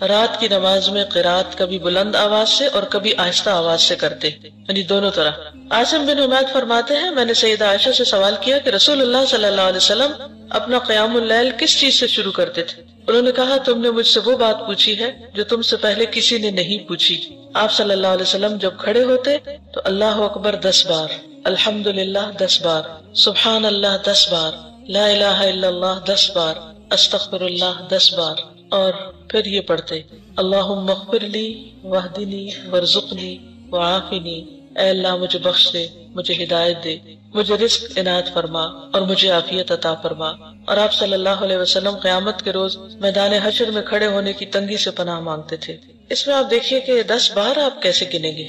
رات کی نماز میں قرات کبھی بلند آواز سے اور کبھی آہستہ آواز سے کرتے، یعنی دونوں طرح۔ عاصم بن حمید فرماتے ہیں میں نے سیدہ عائشہ سے سوال کیا کہ رسول اللہ صلی اللہ علیہ وسلم اپنا قیام اللیل کس چیز سے شروع کرتے تھے؟ انہوں نے کہا تم نے مجھ سے وہ بات پوچھی ہے جو تم سے پہلے کسی نے نہیں پوچھی۔ آپ صلی اللہ علیہ وسلم جب کھڑے ہوتے تو اللہ اکبر 10 بار، الحمدللہ 10 بار، سبحان اللہ 10 بار، لا الہ الا اللہ 10 بار، استغفر اللہ 10 بار، اور پھر یہ پڑھتے اللہم اغفر لی واہدنی وارزقنی وعافنی، اے اللہ مجھے بخش دے، مجھے ہدایت دے، مجھے رزق عنایت فرما اور مجھے عافیت عطا فرما۔ اور آپ صلی اللہ علیہ وسلم قیامت کے روز میدان حشر میں کھڑے ہونے کی تنگی سے پناہ مانگتے تھے۔ اس میں آپ دیکھیے کہ 10 بار آپ کیسے گنیں گے؟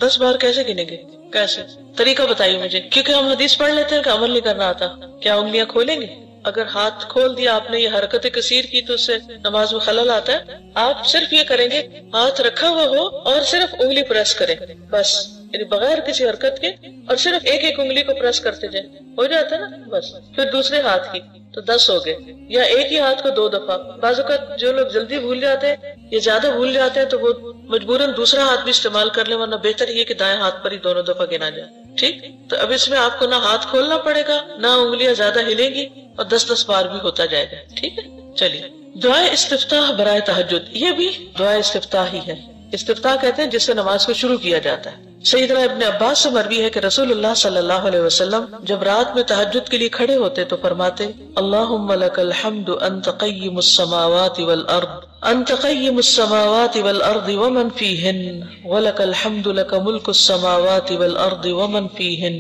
10 بار کیسے گنیں گے؟ کیسے؟ طریقہ بتائیے مجھے، کیونکہ ہم حدیث پڑھ لیتے ہیں کہ عمل نہیں کرنا آتا۔ کیا انگلیاں کھولیں گے؟ اگر ہاتھ کھول دیا آپ نے، یہ حرکت کثیر کی تو اس سے نماز میں خلل آتا ہے۔ آپ صرف یہ کریں گے ہاتھ رکھا ہوا ہو اور صرف انگلی پریس کریں، بس، یعنی بغیر کسی حرکت کے، اور صرف ایک ایک انگلی کو پریس کرتے جائیں، ہو جاتا ہے نا بس۔ پھر دوسرے ہاتھ کی تو 10 ہو گئے، یا ایک ہی ہاتھ کو 2 دفعہ۔ بعض اوقات جو لوگ جلدی بھول جاتے ہیں یا زیادہ بھول جاتے ہیں تو وہ مجبوراً دوسرا ہاتھ بھی استعمال کر لیں، ورنہ بہتر یہ کہ دائیں ہاتھ پر ہی دونوں دفعہ گنا جائے۔ ٹھیک، تو اب اس میں آپ کو نہ ہاتھ کھولنا پڑے گا، نہ انگلیاں زیادہ ہلیں گی، اور 10 بار بھی ہوتا جائے گا۔ ٹھیک ہے، چلیے دعائے استفتاح برائے تہجد، یہ بھی دعائے استفتاح ہی ہے۔ استفتاح کہتے ہیں جس سے نماز کو شروع کیا جاتا ہے۔ سیدنا ابن عباس سے مروی ہے کہ رسول اللہ صلی اللہ علیہ وسلم جب رات میں تہجد کے لیے کھڑے ہوتے تو فرماتے اللہم لک الحمد انت قیم السماوات والارض، انت قیم السماوات والارض ومن فیہن، ولک الحمد لک ملک السماوات والارض ومن فیہن،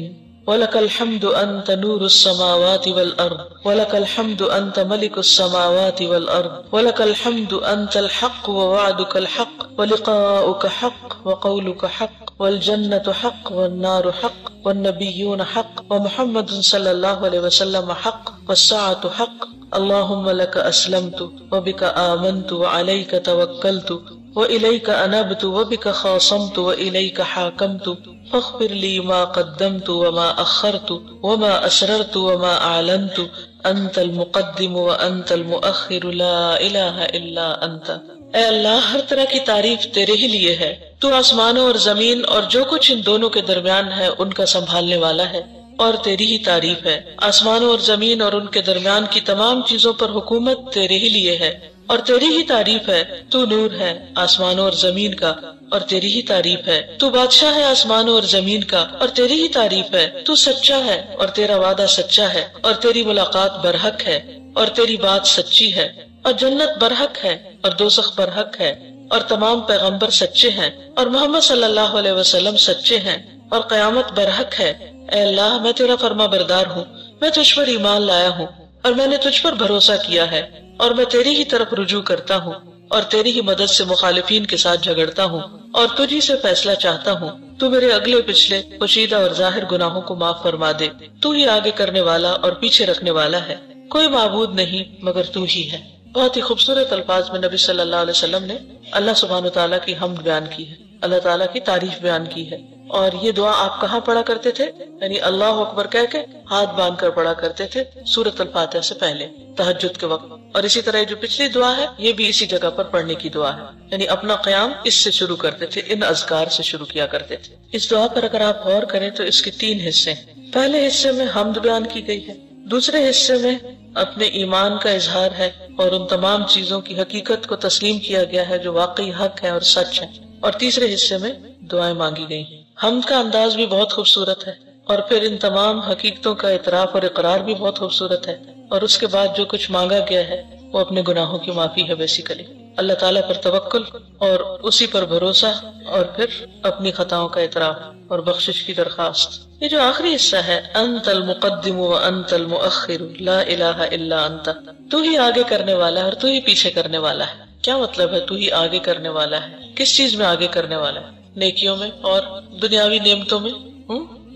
وَلَكَ الْحَمْدُ أَنْتَ نُورُ السَّمَاوَاتِ وَالْأَرْضِ وَلَكَ الْحَمْدُ أَنْتَ مَلِكُ السَّمَاوَاتِ وَالْأَرْضِ وَلَكَ الْحَمْدُ أَنْتَ الْحَقُّ وَوَعْدُكَ الْحَقُّ وَلِقَاؤُكَ حَقٌّ وَقَوْلُكَ حَقٌّ وَالْجَنَّةُ حَقٌّ وَالنَّارُ حَقٌّ وَالنَّبِيُّونَ حَقٌّ وَمُحَمَّدٌ صلی اللہ علیہ وسلم حق وَالسَّاعَةُ حَقٌّ اللہم لک اسلمت وبک آمنت وعلیک توکلت وإلیک انبت وبک خاصمت وإلیک حاکمت فاغفر لی ما قدمت وما اخرت وما اسررت وما اعلنت انت المقدم وانت المؤخر لا الہ الا انت۔ اے اللہ ہر طرح کی تعریف تیرے ہی لیے ہے، تو آسمانوں اور زمین اور جو کچھ ان دونوں کے درمیان ہے ان کا سنبھالنے والا ہے، اور تیری ہی تعریف ہے۔ آسمانوں اور زمین اور ان کے درمیان کی تمام چیزوں پر حکومت تیرے ہی لیے ہے، اور تیری ہی تعریف ہے۔ تو نور ہے آسمانوں اور زمین کا، اور تیری ہی تعریف ہے۔ تو بادشاہ ہے آسمانوں اور زمین کا، اور تیری ہی تعریف ہے۔ تو سچا ہے اور تیرا وعدہ سچا ہے، اور تیری ملاقات برحق ہے، اور تیری بات سچی ہے، اور جنت برحق ہے اور دوزخ برحق ہے، اور تمام پیغمبر سچے ہیں، اور محمد صلی اللہ علیہ وسلم سچے ہیں، اور قیامت برحق ہے۔ اے اللہ میں تیرا فرما بردار ہوں، میں تجھ پر ایمان لایا ہوں، اور میں نے تجھ پر بھروسہ کیا ہے، اور میں تیری ہی طرف رجوع کرتا ہوں، اور تیری ہی مدد سے مخالفین کے ساتھ جھگڑتا ہوں، اور تجھی سے فیصلہ چاہتا ہوں۔ تو میرے اگلے پچھلے پوشیدہ اور ظاہر گناہوں کو معاف فرما دے۔ تو ہی آگے کرنے والا اور پیچھے رکھنے والا ہے، کوئی معبود نہیں مگر تو ہی ہے۔ بہت ہی خوبصورت الفاظ میں نبی صلی اللہ علیہ وسلم نے اللہ سبحانہ تعالیٰ کی حمد بیان کی ہے، اللہ تعالیٰ کی تعریف بیان کی ہے۔ اور یہ دعا آپ کہاں پڑھا کرتے تھے؟ یعنی اللہ اکبر کہہ کے ہاتھ باندھ کر پڑھا کرتے تھے سورۃ الفاتحہ سے پہلے تہجد کے وقت۔ اور اسی طرح جو پچھلی دعا ہے یہ بھی اسی جگہ پر پڑھنے کی دعا ہے، یعنی اپنا قیام اس سے شروع کرتے تھے، ان اذکار سے شروع کیا کرتے تھے۔ اس دعا پر اگر آپ غور کریں تو اس کے 3 حصے ہیں۔ پہلے حصے میں حمد بیان کی گئی ہے، دوسرے حصے میں اپنے ایمان کا اظہار ہے اور ان تمام چیزوں کی حقیقت کو تسلیم کیا گیا ہے جو واقعی حق ہے اور سچ ہے، اور تیسرے حصے میں دعائیں مانگی گئی ہیں۔ حمد کا انداز بھی بہت خوبصورت ہے، اور پھر ان تمام حقیقتوں کا اعتراف اور اقرار بھی بہت خوبصورت ہے، اور اس کے بعد جو کچھ مانگا گیا ہے وہ اپنے گناہوں کی معافی ہے بیسیکلی، اللہ تعالیٰ پر توکل اور اسی پر بھروسہ، اور پھر اپنی خطاؤں کا اعتراف اور بخشش کی درخواست۔ یہ جو آخری حصہ ہے انت المقدم وانت المؤخر لا الہ الا انت، تو ہی آگے کرنے والا ہے اور تو ہی پیچھے کرنے والا ہے۔ کیا مطلب ہے تو ہی آگے کرنے والا ہے؟ کس چیز میں آگے کرنے والا ہے؟ نیکیوں میں اور دنیاوی نعمتوں میں،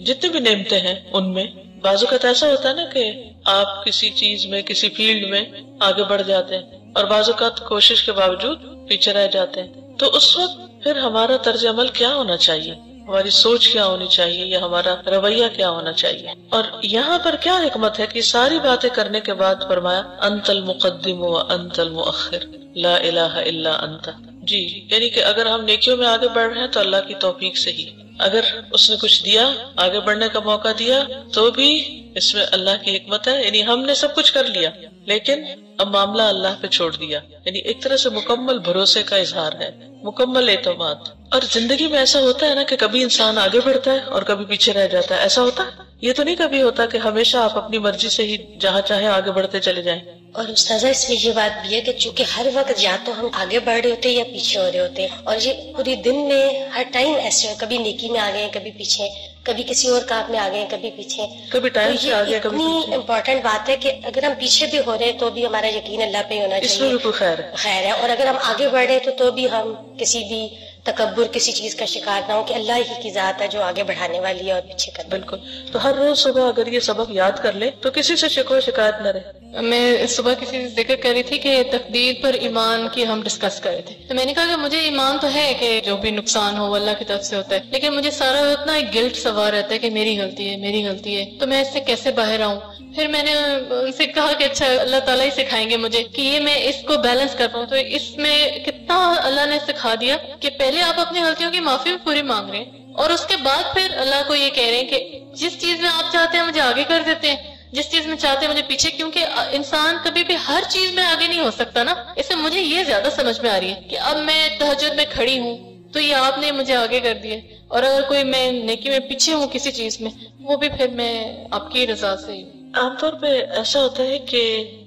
جتنے بھی نعمتیں ہیں ان میں۔ بعض اوقات ایسا ہوتا ہے نا کہ آپ کسی چیز میں، کسی فیلڈ میں آگے بڑھ جاتے ہیں، اور بعض اوقات کوشش کے باوجود پیچھے رہ جاتے ہیں، تو اس وقت پھر ہمارا طرز عمل کیا ہونا چاہیے؟ ہماری سوچ کیا ہونی چاہیے یا ہمارا رویہ کیا ہونا چاہیے. اور یہاں پر کیا حکمت ہے کہ ساری باتیں کرنے کے بعد فرمایا انت المقدم و انت المؤخر لا الہ الا انت. جی یعنی کہ اگر ہم نیکیوں میں آگے بڑھ رہے ہیں تو اللہ کی توفیق سے ہی. اگر اس نے کچھ دیا، آگے بڑھنے کا موقع دیا، تو بھی اس میں اللہ کی حکمت ہے. یعنی ہم نے سب کچھ کر لیا لیکن اب معاملہ اللہ پہ چھوڑ دیا. یعنی ایک طرح سے مکمل بھروسے کا اظہار ہے، مکمل اعتماد. اور زندگی میں ایسا ہوتا ہے نا کہ کبھی انسان آگے بڑھتا ہے اور کبھی پیچھے رہ جاتا ہے. ایسا ہوتا ہے؟ یہ تو نہیں کبھی ہوتا کہ ہمیشہ آپ اپنی مرضی سے ہی جہاں چاہے آگے بڑھتے چلے جائیں. اور استاذہ اس میں یہ بات بھی ہے کہ چونکہ ہر وقت یا تو ہم آگے بڑھ رہے ہوتے ہیں یا پیچھے ہو رہے ہوتے ہیں، اور یہ پوری دن میں ہر ٹائم ایسے ہو، کبھی نیکی میں آگے ہیں کبھی پیچھے، کبھی کسی اور کام میں آگے ہیں کبھی پیچھے. کبھی ٹائم سے آگے کبھی اتنی پیچھے. امپورٹنٹ بات ہے کہ اگر ہم پیچھے بھی ہو رہے ہیں تو بھی ہمارا یقین اللہ پہ ہی ہونا اس میں بھی چاہیے، کوئی خیر ہے. خیر ہے. اور اگر ہم آگے بڑھ رہے ہیں تو بھی ہم کسی بھی تکبر کسی چیز کا شکار نہ ہو کہ اللہ ہی کی ذات ہے جو آگے بڑھانے والی ہے اور پیچھے کرنے. بالکل. تو ہر روز صبح اگر یہ سبق یاد کر لے تو کسی سے شکوہ شکایت نہ رہے. میں صبح کسی سے ذکر کر رہی تھی کہ تقدیر پر ایمان کی ہم ڈسکس کر رہے تھے، تو میں نے کہا کہ مجھے ایمان تو ہے کہ جو بھی نقصان ہو وہ اللہ کی طرف سے ہوتا ہے، لیکن مجھے سارا اتنا ایک گلٹ سوار رہتا ہے کہ میری غلطی ہے میری غلطی ہے، تو میں اس سے کیسے باہر آؤں. پھر میں نے ان سے کہا کہ اچھا اللہ تعالیٰ ہی سکھائیں گے مجھے کہ یہ میں اس کو بیلنس کر پاؤں. تو اس میں کتنا اللہ نے سکھا دیا کہ پہلے آپ اپنی غلطیوں کی معافی بھی پوری مانگ رہے ہیں اور اس کے بعد پھر اللہ کو یہ کہہ رہے ہیں کہ جس چیز میں آپ چاہتے ہیں مجھے آگے کر دیتے ہیں، جس چیز میں چاہتے ہیں مجھے پیچھے. کیونکہ انسان کبھی بھی ہر چیز میں آگے نہیں ہو سکتا نا. اس سے مجھے یہ زیادہ سمجھ میں آ رہی ہے کہ اب میں تہجد میں کھڑی ہوں تو یہ آپ نے مجھے آگے کر دیا، اور اگر کوئی میں نیکی میں پیچھے ہوں کسی چیز میں، وہ بھی پھر میں آپ کی رضا سے. عام طور پہ ایسا ہوتا ہے کہ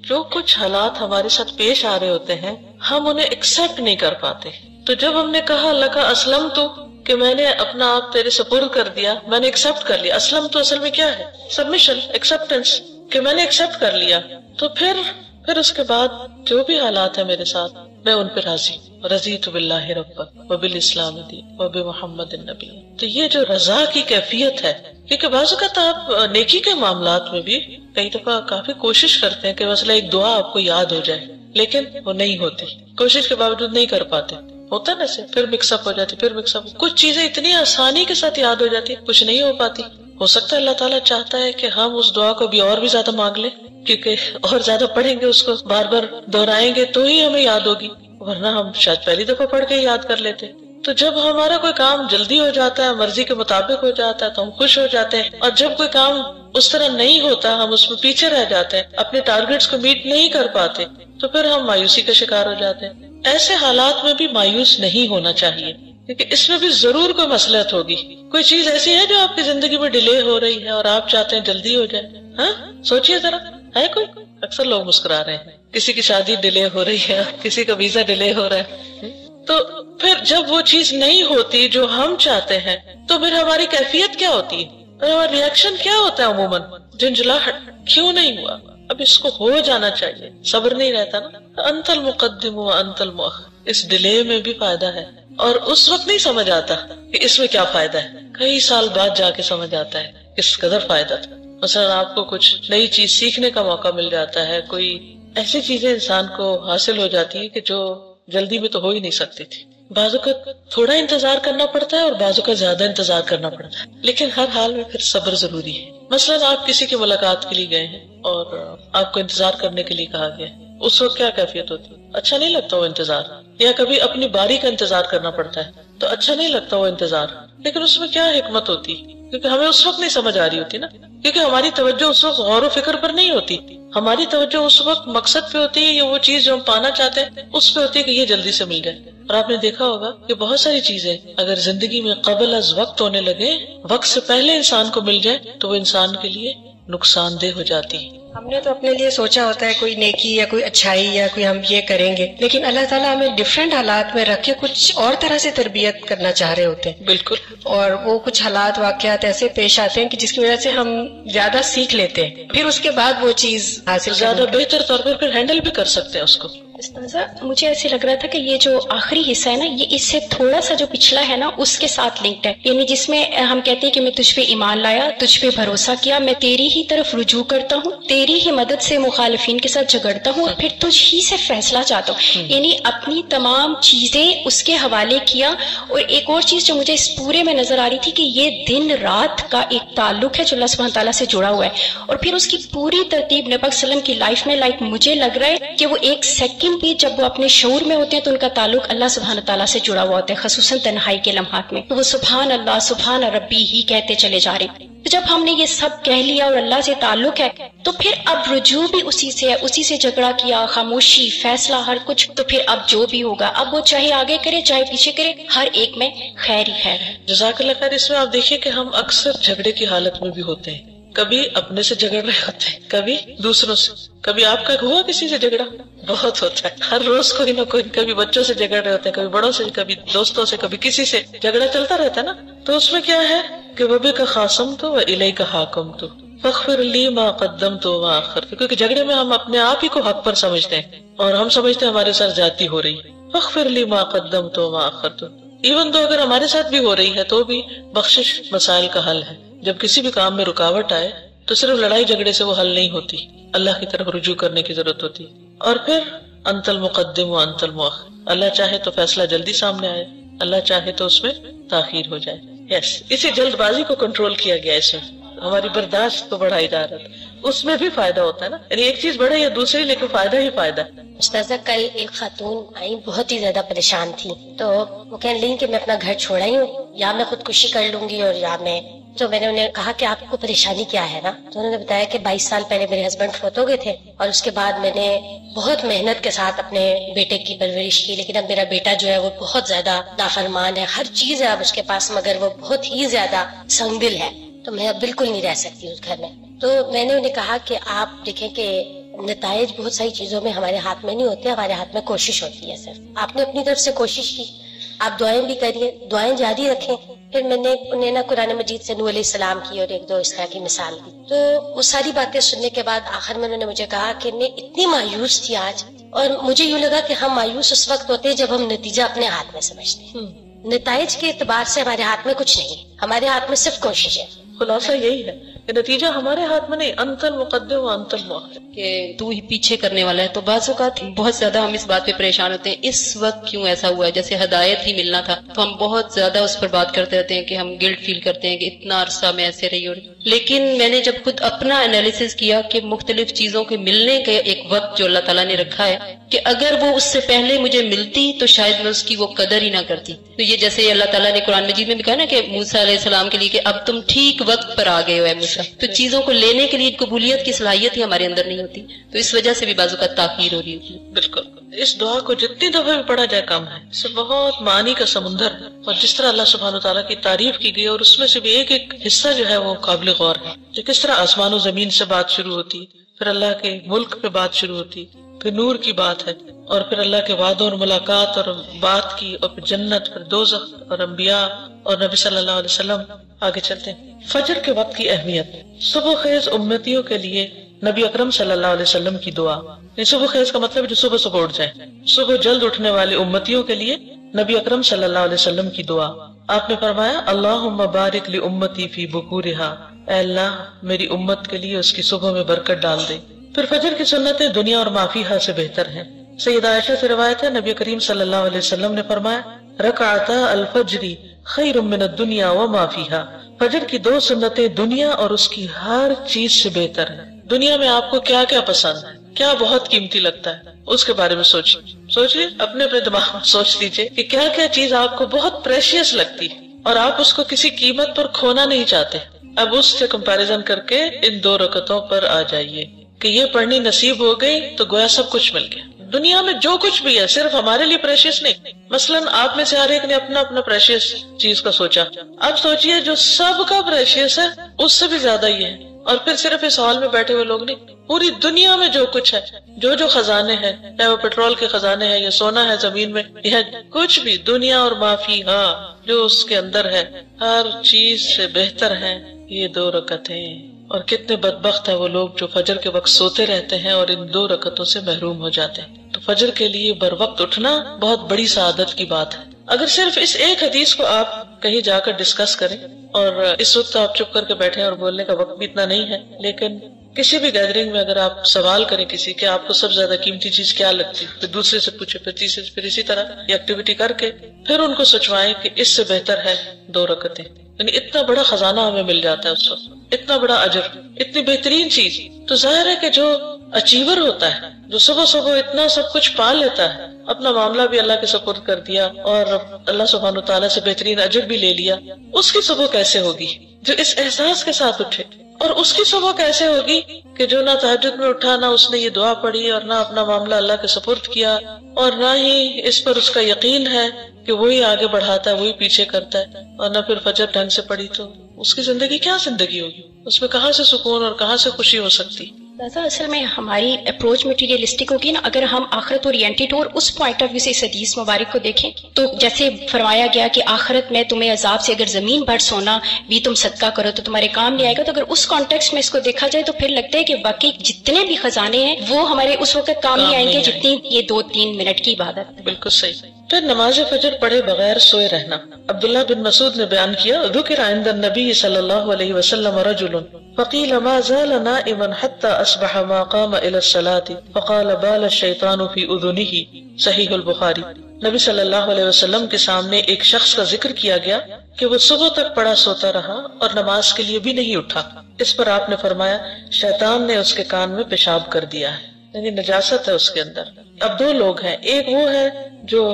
جو کچھ حالات ہمارے ساتھ پیش آ رہے ہوتے ہیں ہم انہیں ایکسپٹ نہیں کر پاتے. تو جب ہم نے کہا اللہ کا اسلم تو کہ میں نے اپنا آپ تیرے سپرد کر دیا، میں نے ایکسپٹ کر لیا. اسلم تو اصل میں کیا ہے؟ سبمیشن، ایکسپٹنس، کہ میں نے ایکسپٹ کر لیا. تو پھر اس کے بعد جو بھی حالات ہیں میرے ساتھ میں ان پہ راضی. رضیت باللہ ربا وبالاسلام دین وبمحمد النبی. تو یہ جو رضا کی کیفیت ہے، کیونکہ بعض اوقات آپ نیکی کے معاملات میں بھی کئی دفعہ کافی کوشش کرتے ہیں کہ مثلا ایک دعا آپ کو یاد ہو جائے، لیکن وہ نہیں ہوتی، کوشش کے باوجود نہیں کر پاتے. ہوتا نا سے پھر مکس اپ ہو جاتی، پھر مکس اپ. کچھ چیزیں اتنی آسانی کے ساتھ یاد ہو جاتی، کچھ نہیں ہو پاتی. ہو سکتا ہے اللہ تعالیٰ چاہتا ہے کہ ہم اس دعا کو بھی اور بھی زیادہ مانگ لیں، کیونکہ اور زیادہ پڑھیں گے، اس کو بار بار دہرائیں گے تو ہی ہمیں یاد ہوگی، ورنہ ہم شاید پہلی دفعہ پڑھ کے یاد کر لیتے. تو جب ہمارا کوئی کام جلدی ہو جاتا ہے، مرضی کے مطابق ہو جاتا ہے، تو ہم خوش ہو جاتے ہیں. اور جب کوئی کام اس طرح نہیں ہوتا، ہم اس میں پیچھے رہ جاتے ہیں، اپنے ٹارگیٹس کو میٹ نہیں کر پاتے، تو پھر ہم مایوسی کا شکار ہو جاتے ہیں. ایسے حالات میں بھی مایوس نہیں ہونا چاہیے، کیونکہ اس میں بھی ضرور کوئی مصلحت ہوگی. کوئی چیز ایسی ہے جو آپ کی زندگی میں ڈیلے ہو رہی ہے اور آپ چاہتے ہیں جلدی ہو جائے. ہاں سوچئے ذرا، ہے کوئی؟ اکثر لوگ مسکرا رہے ہیں. کسی کی شادی ڈیلے ہو رہی ہے، کسی کا ویزا ڈیلے ہو رہا ہے. تو پھر جب وہ چیز نہیں ہوتی جو ہم چاہتے ہیں تو پھر ہماری کیفیت کیا ہوتی ہے، ہمارا ریئیکشن کیا ہوتا ہے؟ عموماً جھنجھلاہٹ. کیوں نہیں ہوا؟ اب اس کو ہو جانا چاہیے. صبر نہیں رہتا نا. انت المقدم و انت المؤخر. اس ڈیلے میں بھی فائدہ ہے، اور اس وقت نہیں سمجھ آتا کہ اس میں کیا فائدہ ہے. کئی سال بعد جا کے سمجھ آتا ہے کس قدر فائدہ تھا. مثلا آپ کو کچھ نئی چیز سیکھنے کا موقع مل جاتا ہے، کوئی ایسی چیزیں انسان کو حاصل ہو جاتی ہے کہ جو جلدی میں تو ہو ہی نہیں سکتی تھی. بعض اوقات تھوڑا انتظار کرنا پڑتا ہے اور بعض اوقات زیادہ انتظار کرنا پڑتا ہے، لیکن ہر حال میں پھر صبر ضروری ہے. مثلا آپ کسی کی ملاقات کے لیے گئے ہیں اور آپ کو انتظار کرنے کے لیے کہا گیا، اس وقت کیا کیفیت ہوتی ہے؟ اچھا نہیں لگتا وہ انتظار. یا کبھی اپنی باری کا انتظار کرنا پڑتا ہے تو اچھا نہیں لگتا وہ انتظار، لیکن اس میں کیا حکمت ہوتی؟ کیونکہ ہمیں اس وقت نہیں سمجھ آ رہی ہوتی نا، کیونکہ ہماری توجہ اس وقت غور و فکر پر نہیں ہوتی. ہماری توجہ اس وقت مقصد پہ ہوتی ہے، یا وہ چیز جو ہم پانا چاہتے ہیں اس پہ ہوتی ہے کہ یہ جلدی سے مل جائے. اور آپ نے دیکھا ہوگا کہ بہت ساری چیزیں اگر زندگی میں قبل از وقت ہونے لگے، وقت سے پہلے انسان کو مل جائے تو وہ انسان کے لیے نقصان دہ ہو جاتی ہے. ہم نے تو اپنے لیے سوچا ہوتا ہے کوئی نیکی یا کوئی اچھائی یا کوئی ہم یہ کریں گے، لیکن اللہ تعالیٰ ہمیں ڈفرینٹ حالات میں رکھ کے کچھ اور طرح سے تربیت کرنا چاہ رہے ہوتے ہیں. بالکل. اور وہ کچھ حالات واقعات ایسے پیش آتے ہیں کہ جس کی وجہ سے ہم زیادہ سیکھ لیتے ہیں، پھر اس کے بعد وہ چیز حاصل زیادہ بہتر طور پر پھر ہینڈل بھی کر سکتے ہیں اس کو. استاذہ مجھے ایسے لگ رہا تھا کہ یہ جو آخری حصہ ہے نا، یہ اس سے تھوڑا سا جو پچھلا ہے نا اس کے ساتھ لنکڈ ہے، یعنی جس میں ہم کہتے ہیں کہ میں تجھ پہ ایمان لایا، تجھ پہ بھروسہ کیا، میں تیری ہی طرف رجوع کرتا ہوں، تیری ہی مدد سے مخالفین کے ساتھ جھگڑتا ہوں اور پھر تجھ ہی سے فیصلہ چاہتا ہوں، یعنی اپنی تمام چیزیں اس کے حوالے کیا۔ اور ایک اور چیز جو مجھے اس پورے میں نظر آ رہی تھی کہ یہ دن رات کا ایک تعلق ہے جو اللہ سبحانہ تعالیٰ سے جڑا ہوا ہے، اور پھر اس کی پوری ترتیب نبی صلی اللہ علیہ وسلم کی لائف میں مجھے لگ رہا ہے کہ وہ ایک سیکنڈ بھی جب وہ اپنے شعور میں ہوتے ہیں تو ان کا تعلق اللہ سبحانہ تعالیٰ سے جڑا ہوا ہوتا ہے، خصوصاً تنہائی کے لمحات میں وہ سبحان اللہ سبحان ربی ہی کہتے چلے جا رہے ہیں۔ تو جب ہم نے یہ سب کہہ لیا اور اللہ سے تعلق ہے تو پھر اب رجوع بھی اسی سے ہے، اسی سے جھگڑا کیا، خاموشی، فیصلہ، ہر کچھ، تو پھر اب جو بھی ہوگا اب وہ چاہے آگے کرے چاہے پیچھے کرے، ہر ایک میں خیر ہی خیر ہے۔ جزاک اللہ خیر۔ اس میں آپ دیکھیے کہ ہم اکثر جھگڑے کی حالت میں بھی ہوتے ہیں، کبھی اپنے سے جھگڑ رہے ہوتے ہیں، کبھی دوسروں سے۔ کبھی آپ کا ہوا کسی سے جھگڑا؟ بہت ہوتا ہے، ہر روز کوئی نہ کوئی، کبھی بچوں سے جھگڑ رہے ہوتے ہیں، کبھی بڑوں سے، کبھی دوستوں سے، کبھی کسی سے، جھگڑا چلتا رہتا ہے نا۔ تو اس میں کیا ہے کہ وَبِكَ خَاصَمْتُ وَإِلَيْكَ حَاكَمْتُ فَاغْفِرْ لِي مَا قَدَّمْتُ وَمَا أَخَّرْتُ، کیونکہ جھگڑے میں ہم اپنے آپ ہی کو حق پر سمجھتے ہیں اور ہم سمجھتے ہیں ہمارے ساتھ زیادتی ہو رہی ہے۔ فَاغْفِرْ لِي مَا قَدَّمْتُ وَمَا أَخَّرْتُ، ایون تو اگر ہمارے ساتھ بھی ہو رہی ہے تو بھی بخشش مسائل کا حل ہے۔ جب کسی بھی کام میں رکاوٹ آئے تو صرف لڑائی جھگڑے سے وہ حل نہیں ہوتی، اللہ کی طرف رجوع کرنے کی ضرورت ہوتی۔ اور پھر انت المقدم و انت المؤخر، اللہ چاہے تو فیصلہ جلدی سامنے آئے، اللہ چاہے تو اس میں تاخیر ہو جائے۔ اسی جلد بازی کو کنٹرول کیا گیا، اس میں ہماری برداشت کو بڑھائی جا رہا تھا، اس میں بھی فائدہ ہوتا ہے نا، یعنی ایک چیز بڑھے یا دوسری، لیکن فائدہ ہی فائدہ ہے۔ استاذہ کل ایک خاتون آئی بہت ہی زیادہ پریشان تھی، تو وہ کہنے لگی کہ میں اپنا گھر چھوڑ آئی ہوں، یا میں خودکشی کر لوں گی اور یا میں، تو میں نے انہیں کہا کہ آپ کو پریشانی کیا ہے نا، تو انہوں نے بتایا کہ 22 سال پہلے میرے ہسبینڈ فوت ہو گئے تھے اور اس کے بعد میں نے بہت محنت کے ساتھ اپنے بیٹے کی پرورش کی، لیکن اب میرا بیٹا جو ہے وہ بہت زیادہ نافرمان ہے، ہر چیز ہے اب اس کے پاس مگر وہ بہت ہی زیادہ سنگ دل ہے، تو میں اب بالکل نہیں رہ سکتی اس گھر میں۔ تو میں نے انہیں کہا کہ آپ دیکھیں کہ نتائج بہت ساری چیزوں میں ہمارے ہاتھ میں نہیں ہوتے، ہمارے ہاتھ میں کوشش ہوتی ہے، صرف آپ نے اپنی طرف سے کوشش کی، آپ دعائیں بھی کریے، دعائیں جاری رکھیں۔ پھر میں نے انہیں نا قرآن مجید سے نوح علیہ السلام کی اور ایک دو اس طرح کی مثال دی، تو وہ ساری باتیں سننے کے بعد آخر میں انہوں نے مجھے کہا کہ میں اتنی مایوس تھی آج، اور مجھے یوں لگا کہ ہم مایوس اس وقت ہوتے ہیں جب ہم نتیجہ اپنے ہاتھ میں سمجھتے ہیں، نتائج کے اعتبار سے ہمارے ہاتھ میں کچھ نہیں ہے، ہمارے ہاتھ میں صرف کوشش ہے۔ خلاصہ یہی ہے کہ نتیجہ ہمارے ہاتھ میں نہیں، انت المقدم و انت المؤخر، کہ تو ہی پیچھے کرنے والا ہے۔ تو بعض اوقات بہت زیادہ ہم اس بات پہ پریشان ہوتے ہیں اس وقت کیوں ایسا ہوا ہے، جیسے ہدایت ہی ملنا تھا تو ہم بہت زیادہ اس پر بات کرتے رہتے ہیں کہ ہم گلٹ فیل کرتے ہیں کہ اتنا عرصہ میں ایسے رہی ہو رہی۔ لیکن میں نے جب خود اپنا انالیسس کیا کہ مختلف چیزوں کے ملنے کے ایک وقت جو اللہ تعالیٰ نے رکھا ہے، کہ اگر وہ اس سے پہلے مجھے ملتی تو شاید میں اس کی وہ قدر ہی نہ کرتی۔ تو یہ جیسے اللہ تعالیٰ نے قرآن مجید میں بھی کہا نا کہ موسیٰ علیہ السلام کے لیے کہ اب تم ٹھیک وقت پر آ گئے ہو اے موسیٰ، تو چیزوں کو لینے کے لیے قبولیت کی صلاحیت ہی ہمارے اندر نہیں ہوتی، تو اس وجہ سے بھی بعض اوقات تاخیر ہو رہی ہوتی ہے۔ بالکل، اس دعا کو جتنی دفعہ بھی پڑھا جائے کم ہے، اس میں بہت معانی کا سمندر ہے، اور جس طرح اللہ سبحانہ وتعالیٰ کی تعریف کی گئی اور اس میں سے بھی ایک ایک حصہ جو ہے وہ قابل غور ہے، کہ کس طرح آسمان و زمین سے بات شروع ہوتی، پھر اللہ کے ملک پہ بات شروع ہوتی، پھر نور کی بات ہے، اور پھر اللہ کے وعدوں اور ملاقات اور بات کی، اور پھر جنت، پھر دوزخ اور انبیاء اور نبی صلی اللہ علیہ وسلم۔ آگے چلتے ہیں۔ فجر کے وقت کی اہمیت، صبح خیز امتیوں کے لیے نبی اکرم صلی اللہ علیہ وسلم کی دعا، صبح خیز کا مطلب جو صبح صبح اٹھ جائے، صبح جلد اٹھنے والے امتیوں کے لیے نبی اکرم صلی اللہ علیہ وسلم کی دعا۔ آپ نے فرمایا اللہم بارک لامتی فی بکورہا، اے اللہ میری امت کے لیے اس کی صبح میں برکت ڈال دے۔ پھر فجر کی سنتیں دنیا اور ما فیہا سے بہتر ہیں۔ سیدہ عائشہ سے روایت ہے نبی کریم صلی اللہ علیہ وسلم نے فرمایا رکعتا الفجر خیر من الدنیا وما فیہا، فجر کی 2 سنتیں دنیا اور اس کی ہر چیز سے بہتر ہیں۔ دنیا میں آپ کو کیا کیا پسند ہے، کیا بہت قیمتی لگتا ہے، اس کے بارے میں سوچیے، اپنے دماغ میں سوچ لیجئے کہ کیا کیا چیز آپ کو بہت پریشیس لگتی ہے اور آپ اس کو کسی قیمت پر کھونا نہیں چاہتے۔ اب اس سے کمپیریزن کر کے ان 2 رکعتوں پر آ جائیے کہ یہ پڑھنی نصیب ہو گئی تو گویا سب کچھ مل گیا۔ دنیا میں جو کچھ بھی ہے صرف ہمارے لیے پریشیس نہیں، مثلاً آپ میں سے ہر ایک نے اپنا اپنا پریشیس چیز کا سوچا، اب سوچئے جو سب کا پریشیس ہے اس سے بھی زیادہ یہ ہے، اور پھر صرف اس ہال میں بیٹھے ہوئے لوگ نہیں، پوری دنیا میں جو کچھ ہے، جو خزانے ہیں، چاہے وہ پیٹرول کے خزانے ہیں یا سونا ہے زمین میں، یا کچھ بھی دنیا اور ما فیہا جو اس کے اندر ہے، ہر چیز سے بہتر ہیں یہ 2 رکعتیں۔ اور کتنے بدبخت ہیں وہ لوگ جو فجر کے وقت سوتے رہتے ہیں اور ان 2 رکعتوں سے محروم ہو جاتے ہیں۔ تو فجر کے لیے بر وقت اٹھنا بہت بڑی سعادت کی بات ہے۔ اگر صرف اس ایک حدیث کو آپ کہیں جا کر ڈسکس کریں، اور اس وقت آپ چپ کر کے بیٹھیں اور بولنے کا وقت بھی اتنا نہیں ہے، لیکن کسی بھی گیدرنگ میں اگر آپ سوال کریں کسی کہ آپ کو سب سے زیادہ قیمتی چیز کیا لگتی، پھر دوسرے سے پوچھے، پھر تیسرے سے، پھر اسی طرح یہ ایکٹیویٹی کر کے پھر ان کو سوچوائیں کہ اس سے بہتر ہے 2 رکعتیں، یعنی اتنا بڑا خزانہ ہمیں مل جاتا ہے اس وقت، اتنا بڑا اجر، اتنی بہترین چیز۔ تو ظاہر ہے کہ جو اچیور ہوتا ہے، جو صبح صبح اتنا سب کچھ پا لیتا ہے، اپنا معاملہ بھی اللہ کے سپرد کر دیا اور اللہ سبحانہ وتعالیٰ سے بہترین اجر بھی لے لیا، اس کی صبح کیسے ہوگی جو اس احساس کے ساتھ اٹھے؟ اور اس کی صبح کیسے ہوگی کہ جو نہ تہجد میں اٹھا، نہ اس نے یہ دعا پڑھی اور نہ اپنا معاملہ اللہ کے سپرد کیا، اور نہ ہی اس پر اس کا یقین ہے کہ وہی آگے بڑھاتا ہے، وہی پیچھے کرتا ہے، اور نہ پھر فجر ڈھنگ سے پڑھی، تو اس کی زندگی کیا زندگی ہوگی؟ اس میں کہاں سے سکون اور کہاں سے خوشی ہو سکتی؟ اصل میں ہماری اپروچ مٹیریلسٹک ہوگی نا، اگر ہم آخرت اورینٹڈ اور اس پوائنٹ آف ویو سے اس حدیث مبارک کو دیکھیں تو جیسے فرمایا گیا کہ آخرت میں تمہیں عذاب سے اگر زمین بھر سونا بھی تم صدقہ کرو تو تمہارے کام نہیں آئے گا، تو اگر اس کانٹیکسٹ میں اس کو دیکھا جائے تو پھر لگتا ہے کہ باقی جتنے بھی خزانے ہیں وہ ہمارے اس وقت کام نہیں آئیں گے جتنی یہ 2-3 منٹ کی عبادت۔ بالکل صحیح۔ پھر نماز فجر پڑھے بغیر سوئے رہنا۔ عبداللہ بن مسعود نے بیان کیا، ذکر عند النبی صلی اللہ علیہ وسلم رجل فقیل ما زال نائما حتى اصبح ما قام الى الصلاة فقال بال الشیطان فی اذنہ، صحیح البخاری۔ نبی صلی اللہ علیہ وسلم کے سامنے ایک شخص کا ذکر کیا گیا کہ وہ صبح تک پڑا سوتا رہا اور نماز کے لیے بھی نہیں اٹھا۔ اس پر آپ نے فرمایا شیطان نے اس کے کان میں پیشاب کر دیا ہے، یعنی نجاست ہے اس کے اندر۔ اب 2 لوگ ہیں، ایک وہ ہے جو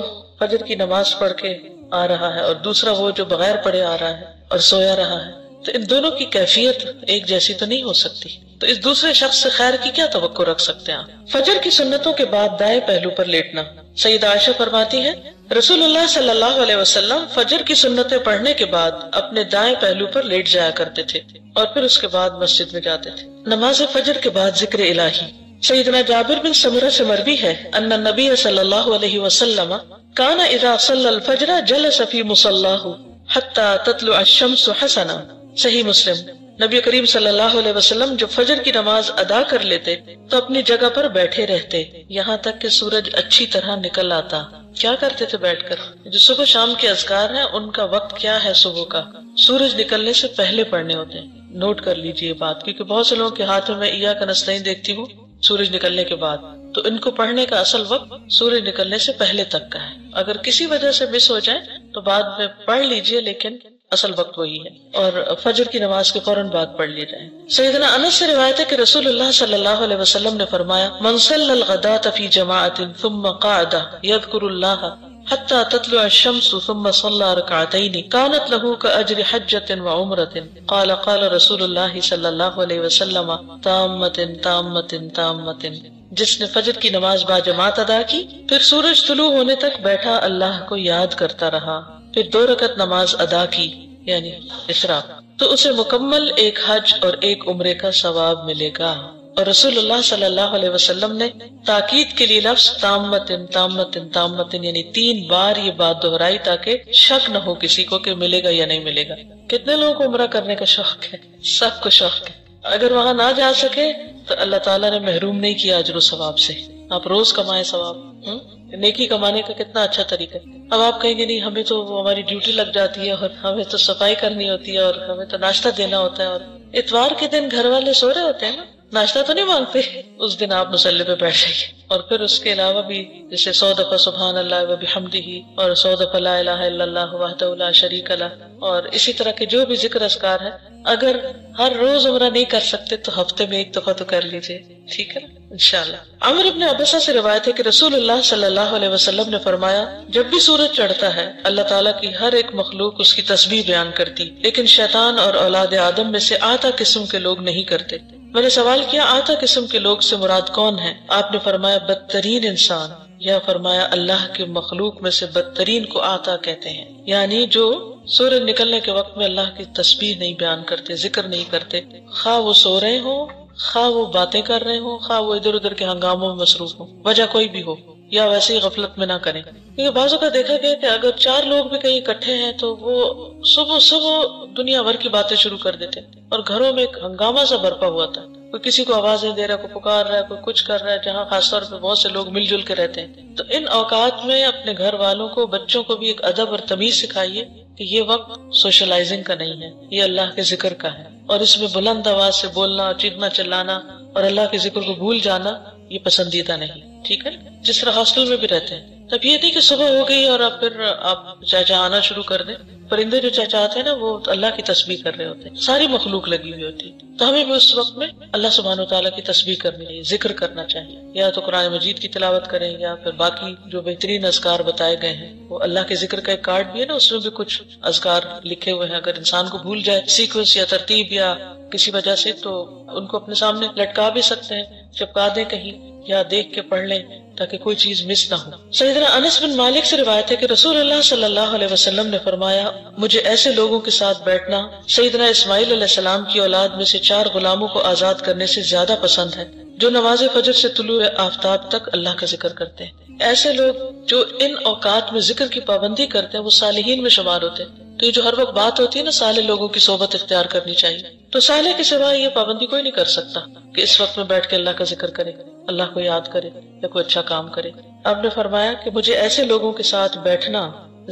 فجر کی نماز پڑھ کے آ رہا ہے اور دوسرا وہ جو بغیر پڑھے آ رہا ہے اور سویا رہا ہے، تو ان دونوں کی کیفیت ایک جیسی تو نہیں ہو سکتی، تو اس دوسرے شخص سے خیر کی کیا توقع رکھ سکتے ہیں آپ؟ فجر کی سنتوں کے بعد دائیں پہلو پر لیٹنا۔ سیدہ عائشہ فرماتی ہے رسول اللہ صلی اللہ علیہ وسلم فجر کی سنتیں پڑھنے کے بعد اپنے دائیں پہلو پر لیٹ جایا کرتے تھے اور پھر اس کے بعد مسجد میں جاتے تھے۔ نماز فجر کے بعد ذکر الہی۔ سیدنا جابر بن سمرہ سے مروی ہے ان النبی صلی اللہ علیہ وسلم کان اذا صلی الفجر جلس فی مصلاہ حتی تطلع الشمس حسنا، صحیح مسلم۔ نبی کریم صلی اللہ علیہ وسلم جو فجر کی نماز ادا کر لیتے تو اپنی جگہ پر بیٹھے رہتے یہاں تک کہ سورج اچھی طرح نکل آتا۔ کیا کرتے تھے بیٹھ کر؟ جو صبح شام کے اذکار ہیں ان کا وقت کیا ہے؟ صبح کا سورج نکلنے سے پہلے پڑھنے ہوتے ہیں۔ نوٹ کر لیجئے یہ بات، کیونکہ بہت سے لوگوں کے ہاتھ میں ایاک نستعین دیکھتی ہوں سورج نکلنے کے بعد، تو ان کو پڑھنے کا اصل وقت سورج نکلنے سے پہلے تک کا ہے۔ اگر کسی وجہ سے مس ہو جائے تو بعد میں پڑھ لیجئے، لیکن اصل وقت وہی ہے، اور فجر کی نماز کے فوراً بعد پڑھ لی جائے۔ سیدنا انس سے روایت ہے کہ رسول اللہ صلی اللہ علیہ وسلم نے فرمایا من صلی الغداة فی جماعت ثم قعد یذکر اللہ حتی تطلع الشمس ثم صلی رکعتین کانت له کاجر حجۃ وعمرۃ قال قال رسول اللہ صلی اللہ علیہ وسلم تامۃ تامۃ تامۃ، جس نے فجر کی نماز با جماعت ادا کی پھر سورج طلوع ہونے تک بیٹھا اللہ کو یاد کرتا رہا، پھر 2 رکعت نماز ادا کی یعنی اشراق، تو اسے مکمل ایک حج اور ایک عمرے کا ثواب ملے گا۔ اور رسول اللہ صلی اللہ علیہ وسلم نے تاکید کے لیے لفظ تامتن تامتن تامتن یعنی 3 بار یہ بات دہرائی تاکہ شک نہ ہو کسی کو کہ ملے گا یا نہیں ملے گا۔ کتنے لوگوں کو عمرہ کرنے کا شوق ہے؟ سب کو شوق ہے۔ اگر وہاں نہ جا سکے تو اللہ تعالیٰ نے محروم نہیں کیا اجر و ثواب سے، آپ روز کمائیں ثواب۔ نیکی کمانے کا کتنا اچھا طریقہ ہے۔ اب آپ کہیں گے نہیں ہمیں تو وہ ہماری ڈیوٹی لگ جاتی ہے اور ہمیں تو صفائی کرنی ہوتی ہے اور ہمیں تو ناشتہ دینا ہوتا ہے، اور اتوار کے دن گھر والے سو رہے ہوتے ہیں نا، ناشتہ تو نہیں مانگتے، اس دن آپ مصلی پہ بیٹھ جائیے۔ اور پھر اس کے علاوہ بھی جیسے 100 دفعہ سبحان اللہ و بحمدہ اور 100 دفعہ لا الہ الا اللہ وحدہ لا شریک لہ، اور اسی طرح کے جو بھی ذکر اذکار ہے، اگر ہر روز عمرہ نہیں کر سکتے تو ہفتے میں 1 دفعہ تو کر لیجئے، ٹھیک ہے نا، انشاءاللہ۔ عمر ابن عبسہ سے روایت ہے کہ رسول اللہ صلی اللہ علیہ وسلم نے فرمایا جب بھی سورج چڑھتا ہے اللہ تعالیٰ کی ہر ایک مخلوق اس کی تسبیح بیان کرتی، لیکن شیطان اور اولاد آدم میں سے آتا قسم کے لوگ نہیں کرتے۔ میں نے سوال کیا آتا قسم کے لوگ سے مراد کون ہے؟ آپ نے فرمایا بدترین انسان، یا فرمایا اللہ کے مخلوق میں سے بدترین کو آتا کہتے ہیں، یعنی جو سورج نکلنے کے وقت میں اللہ کی تسبیح نہیں بیان کرتے، ذکر نہیں کرتے، خواہ وہ سو رہے ہوں، خواہ وہ باتیں کر رہے ہوں، خواہ وہ ادھر ادھر کے ہنگاموں میں مصروف ہوں، وجہ کوئی بھی ہو، یا ویسے ہی غفلت میں نہ کریں۔ کیونکہ بعضوں کا دیکھا گیا کہ اگر 4 لوگ بھی کہیں اکٹھے ہیں تو وہ صبح دنیا بھر کی باتیں شروع کر دیتے اور گھروں میں ایک ہنگامہ سا برپا ہوا تھا، کوئی کسی کو آوازیں دے رہا ہے، کوئی پکار رہا ہے، کوئی کچھ کر رہا ہے، جہاں خاص طور پہ بہت سے لوگ مل جل کے رہتے ہیں. تو ان اوقات میں اپنے گھر والوں کو، بچوں کو بھی ایک ادب اور تمیز سکھائیے کہ یہ وقت سوشلائزنگ کا نہیں ہے، یہ اللہ کے ذکر کا ہے، اور اس میں بلند آواز سے بولنا، چیخنا چلانا اور اللہ کے ذکر کو بھول جانا یہ پسندیدہ نہیں. ٹھیک ہے، جس طرح ہاسٹل میں بھی رہتے ہیں. تب یہ نہیں کہ صبح ہو گئی اور اب پھر آپ چہچہانا شروع کر دیں. پرندے جو چہچہاتے ہیں نا وہ اللہ کی تسبیح کر رہے ہوتے ہیں، ساری مخلوق لگی ہوئی ہوتی ہے. تو ہمیں بھی اس وقت میں اللہ سبحانہ وتعالیٰ کی تسبیح کرنی چاہیے، ذکر کرنا چاہیے، یا تو قرآن مجید کی تلاوت کریں یا پھر باقی جو بہترین اذکار بتائے گئے ہیں. وہ اللہ کے ذکر کا ایک کارڈ بھی ہے نا، اس میں بھی کچھ اذکار لکھے ہوئے ہیں. اگر انسان کو بھول جائے سیکوینس یا ترتیب یا کسی وجہ سے، تو ان کو اپنے سامنے لٹکا بھی سکتے ہیں، چپکا دیں کہیں یا دیکھ کے پڑھ لیں تاکہ کوئی چیز مس نہ ہو. سیدنا انس بن مالک سے روایت ہے کہ رسول اللہ صلی اللہ علیہ وسلم نے فرمایا، مجھے ایسے لوگوں کے ساتھ بیٹھنا سیدنا اسماعیل علیہ السلام کی اولاد میں سے 4 غلاموں کو آزاد کرنے سے زیادہ پسند ہے، جو نماز فجر سے طلوع آفتاب تک اللہ کا ذکر کرتے ہیں. ایسے لوگ جو ان اوقات میں ذکر کی پابندی کرتے ہیں وہ صالحین میں شمار ہوتے ہیں. تو یہ جو ہر وقت بات ہوتی ہے نا صالح لوگوں کی صحبت اختیار کرنی چاہیے، تو صالح کے سوا یہ پابندی کوئی نہیں کر سکتا کہ اس وقت میں بیٹھ کے اللہ کا ذکر کرے، اللہ کو یاد کرے یا کوئی اچھا کام کرے. آپ نے فرمایا کہ مجھے ایسے لوگوں کے ساتھ بیٹھنا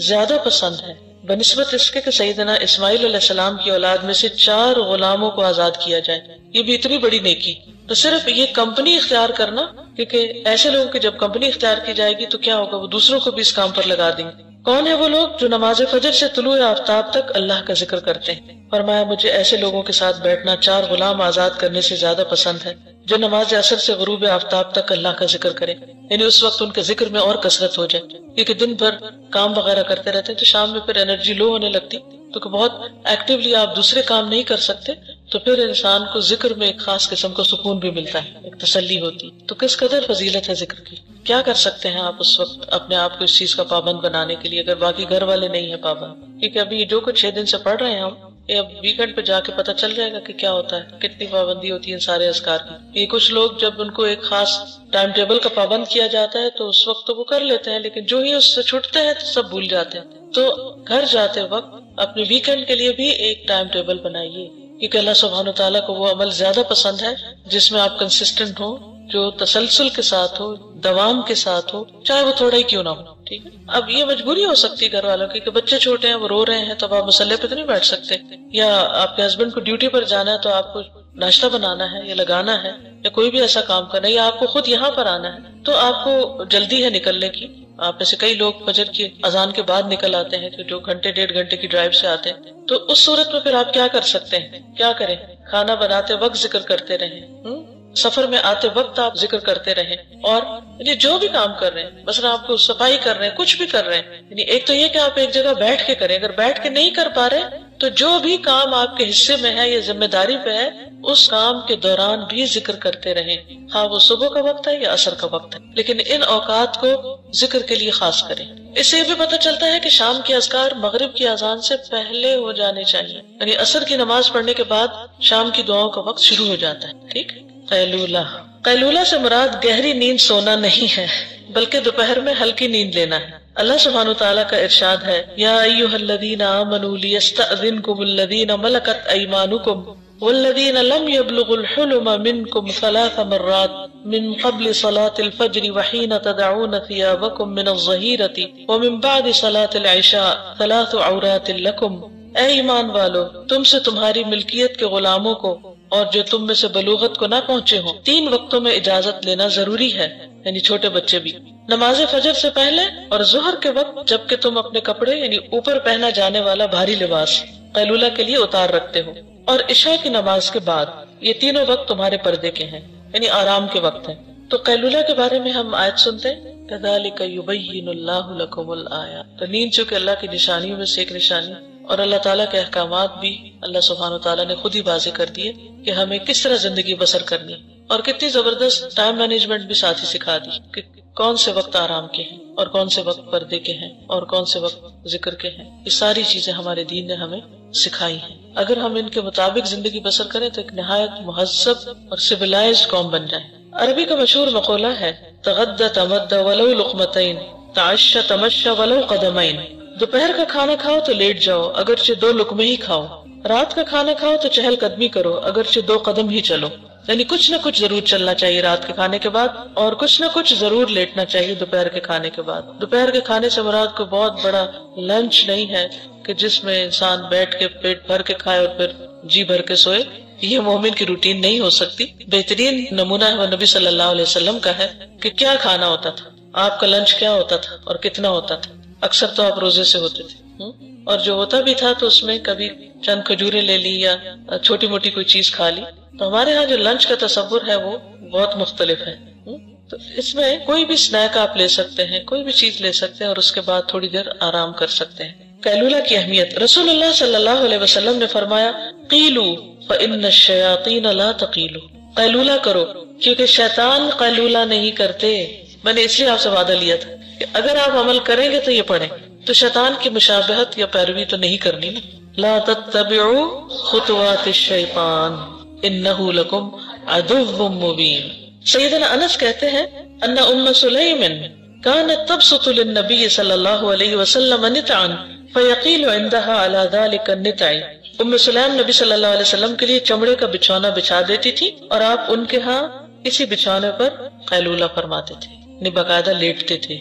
زیادہ پسند ہے بنسبت اس کے کہ سیدنا اسماعیل علیہ السلام کی اولاد میں سے 4 غلاموں کو آزاد کیا جائے. یہ بھی اتنی بڑی نیکی. تو صرف یہ کمپنی اختیار کرنا، کیونکہ ایسے لوگوں کی جب کمپنی اختیار کی جائے گی تو کیا ہوگا، وہ دوسروں کو بھی اس کام پر لگا دیں گے. کون ہے وہ لوگ جو نماز فجر سے طلوع آفتاب تک اللہ کا ذکر کرتے ہیں؟ فرمایا مجھے ایسے لوگوں کے ساتھ بیٹھنا 4 غلام آزاد کرنے سے زیادہ پسند ہے جو نماز عصر سے غروب آفتاب تک اللہ کا ذکر کرے. یعنی اس وقت ان کے ذکر میں اور کثرت ہو جائے، کیونکہ دن بھر کام وغیرہ کرتے رہتے ہیں تو شام میں پھر انرجی لو ہونے لگتی، تو کہ بہت ایکٹیولی آپ دوسرے کام نہیں کر سکتے، تو پھر انسان کو ذکر میں ایک خاص قسم کا سکون بھی ملتا ہے، ایک تسلی ہوتی. تو کس قدر فضیلت ہے ذکر کی. کیا کر سکتے ہیں آپ اس وقت اپنے آپ کو اس چیز کا پابند بنانے کے لیے، اگر باقی گھر والے نہیں ہیں پابند؟ کیونکہ ابھی جو کچھ 6 دن سے پڑھ رہے ہیں ہم، یہ اب ویکنڈ پہ جا کے پتہ چل جائے گا کہ کیا ہوتا ہے، کتنی پابندی ہوتی ہے ان سارے اذکار کی. یہ کچھ لوگ جب ان کو ایک خاص ٹائم ٹیبل کا پابند کیا جاتا ہے تو اس وقت تو وہ کر لیتے ہیں، لیکن جو ہی اس سے چھوٹتے ہیں تو سب بھول جاتے ہیں. تو گھر جاتے وقت اپنے ویکنڈ کے لیے بھی ایک ٹائم ٹیبل بنائیے، کیونکہ اللہ سبحانہ تعالیٰ کو وہ عمل زیادہ پسند ہے جس میں آپ کنسسٹنٹ ہو، جو تسلسل کے ساتھ ہو، دوام کے ساتھ ہو، چاہے وہ تھوڑا ہی کیوں نہ ہو. ٹھیک ہے. اب یہ مجبوری ہو سکتی ہے گھر والوں کی کہ بچے چھوٹے ہیں، وہ رو رہے ہیں، تب آپ مسئلے پہ تو نہیں بیٹھ سکتے، یا آپ کے ہسبینڈ کو ڈیوٹی پر جانا ہے تو آپ کو ناشتہ بنانا ہے یا لگانا ہے یا کوئی بھی ایسا کام کرنا ہے، یا آپ کو خود یہاں پر آنا ہے، تو آپ کو جلدی ہے نکلنے کی. آپ میں سے کئی لوگ فجر کی اذان کے بعد نکل آتے ہیں، جو 1.5 گھنٹے کی ڈرائیو سے آتے ہیں. تو اس صورت میں پھر آپ کیا کر سکتے ہیں؟ کیا کریں؟ کھانا بناتے وقت ذکر کرتے رہیں، سفر میں آتے وقت آپ ذکر کرتے رہیں، اور یعنی جو بھی کام کر رہے ہیں، مثلا آپ کو صفائی کر رہے ہیں، کچھ بھی کر رہے ہیں، یعنی ایک تو یہ کہ آپ ایک جگہ بیٹھ کے کریں. اگر بیٹھ کے نہیں کر پا رہے تو جو بھی کام آپ کے حصے میں ہے یا ذمہ داری پہ ہے، اس کام کے دوران بھی ذکر کرتے رہیں، ہاں وہ صبح کا وقت ہے یا عصر کا وقت ہے، لیکن ان اوقات کو ذکر کے لیے خاص کریں. اس سے یہ بھی پتہ چلتا ہے کہ شام کے اذکار مغرب کی اذان سے پہلے ہو جانے چاہیے، یعنی عصر کی نماز پڑھنے کے بعد شام کی دعاؤں کا وقت شروع ہو جاتا ہے. ٹھیک. قیلولہ، قیلولہ سے مراد گہری نیند سونا نہیں ہے بلکہ دوپہر میں ہلکی نیند لینا ہے. اللہ سبحانہ وتعالیٰ کا ارشاد ہے، یا ایھا الذین آمنوا لیستأذنکم الذین ملکت ایمانکم والذین لم یبلغوا الحلم منکم 3 مرات من قبل صلاة الفجر وحین تدعون ثیابکم من الظہیرۃ ومن بعد صلاة العشاء 3 عورات لکم. اے ایمان والو، تم سے تمہاری ملکیت کے غلاموں کو اور جو تم میں سے بلوغت کو نہ پہنچے ہوں 3 وقتوں میں اجازت لینا ضروری ہے، یعنی چھوٹے بچے بھی. نماز فجر سے پہلے اور ظہر کے وقت جبکہ تم اپنے کپڑے یعنی اوپر پہنا جانے والا بھاری لباس قیلولہ کے لیے اتار رکھتے ہو، اور عشاء کی نماز کے بعد. یہ تینوں وقت تمہارے پردے کے ہیں، یعنی آرام کے وقت ہیں. تو قیلولہ کے بارے میں ہم آیت سنتے ہیں، کذالک یبین اللہ لکم الآیات. تو نیند چونکہ اللہ کی نشانیوں میں سے ایک نشانی، اور اللہ تعالیٰ کے احکامات بھی اللہ سبحانہ وتعالیٰ نے خود ہی واضح کر دیے کہ ہمیں کس طرح زندگی بسر کرنی ہے، اور کتنی زبردست ٹائم مینجمنٹ بھی ساتھ ہی سکھا دی کہ کون سے وقت آرام کے ہیں اور کون سے وقت پردے کے ہیں اور کون سے وقت ذکر کے ہیں. یہ ساری چیزیں ہمارے دین نے ہمیں سکھائی ہیں. اگر ہم ان کے مطابق زندگی بسر کریں تو ایک نہایت مہذب اور سویلائزڈ قوم بن جائیں. عربی کا مشہور مقولہ ہے، تغدى تمدى ولو لقمتين تعشى تمشى ولو قدمين. دوپہر کا کھانا کھاؤ تو لیٹ جاؤ اگرچہ 2 لقمے ہی کھاؤ، رات کا کھانا کھاؤ تو چہل قدمی کرو اگرچہ 2 قدم ہی چلو. یعنی کچھ نہ کچھ ضرور چلنا چاہیے رات کے کھانے کے بعد، اور کچھ نہ کچھ ضرور لیٹنا چاہیے دوپہر کے کھانے کے بعد۔ دوپہر کے کھانے سے مراد کوئی بہت بڑا لنچ نہیں ہے کہ جس میں انسان بیٹھ کے پیٹ بھر کے کھائے اور پھر جی بھر کے سوئے، یہ مومن کی روٹین نہیں ہو سکتی۔ بہترین نمونہ ہے وہ نبی صلی اللہ علیہ وسلم کا ہے کہ کیا کھانا ہوتا تھا، آپ کا لنچ کیا ہوتا تھا اور کتنا ہوتا تھا۔ اکثر تو آپ روزے سے ہوتے تھے، اور جو ہوتا بھی تھا تو اس میں کبھی چند کھجوریں لے لی یا چھوٹی موٹی کوئی چیز کھا لی۔ تو ہمارے ہاں جو لنچ کا تصور ہے وہ بہت مختلف ہے۔ تو اس میں کوئی بھی سنیک آپ لے سکتے ہیں، کوئی بھی چیز لے سکتے ہیں اور اس کے بعد تھوڑی دیر آرام کر سکتے ہیں۔ قیلولہ کی اہمیت، رسول اللہ صلی اللہ علیہ وسلم نے فرمایا قیلو فإن الشیاطین لا تقیلو، قیلولہ کرو کیونکہ شیطان قیلولہ نہیں کرتے۔ میں نے اس لیے آپ سے وعدہ لیا تھا کہ اگر آپ عمل کریں گے تو یہ پڑھیں، تو شیطان کی مشابہت یا پیروی تو نہیں کرنی نا۔ لا تتبعوا خطوات الشیطان انہ لکم عدو مبین۔ سیدنا انس کہتے ہیں ان ام سلیم كانت تبسط للنبي صلی اللہ علیہ وسلم نتعا فیقیل عندها على ذلك النتع۔ ام سلیم نبی صلی اللہ علیہ وسلم کے لیے چمڑے کا بچھونا بچھا دیتی تھی اور آپ ان کے ہاں اسی بچھونے پر قیلولہ فرماتے تھے، یعنی باقاعدہ لیٹتے تھے۔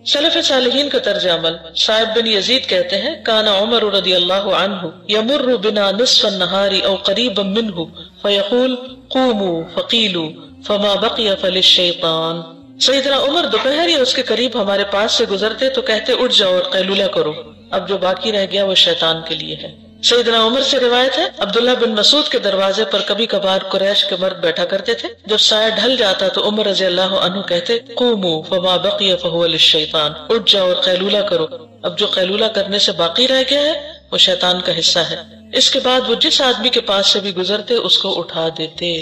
سلف صالحین کا طرز عمل، صاحب بن یزید کہتے ہیں کان عمر رضی اللہ عنہ یمر بنا نصف النہار او قریبا منہ فیقول قوموا فقیلوا فما بقی فللشیطان۔ سیدنا عمر دوپہر یا اس کے قریب ہمارے پاس سے گزرتے تو کہتے اٹھ جاؤ اور قیلولہ کرو، اب جو باقی رہ گیا وہ شیطان کے لیے ہے۔ سیدنا عمر سے روایت ہے عبداللہ بن مسعود کے دروازے پر کبھی کبھار قریش کے مرد بیٹھا کرتے تھے، جب سایہ ڈھل جاتا تو عمر رضی اللہ عنہ کہتے قوموا فما بقی فہو للشیطان، اٹھ جاؤ اور قیلولہ کرو، اب جو قیلولہ کرنے سے باقی رہ گیا ہے وہ شیطان کا حصہ ہے۔ اس کے بعد وہ جس آدمی کے پاس سے بھی گزرتے اس کو اٹھا دیتے،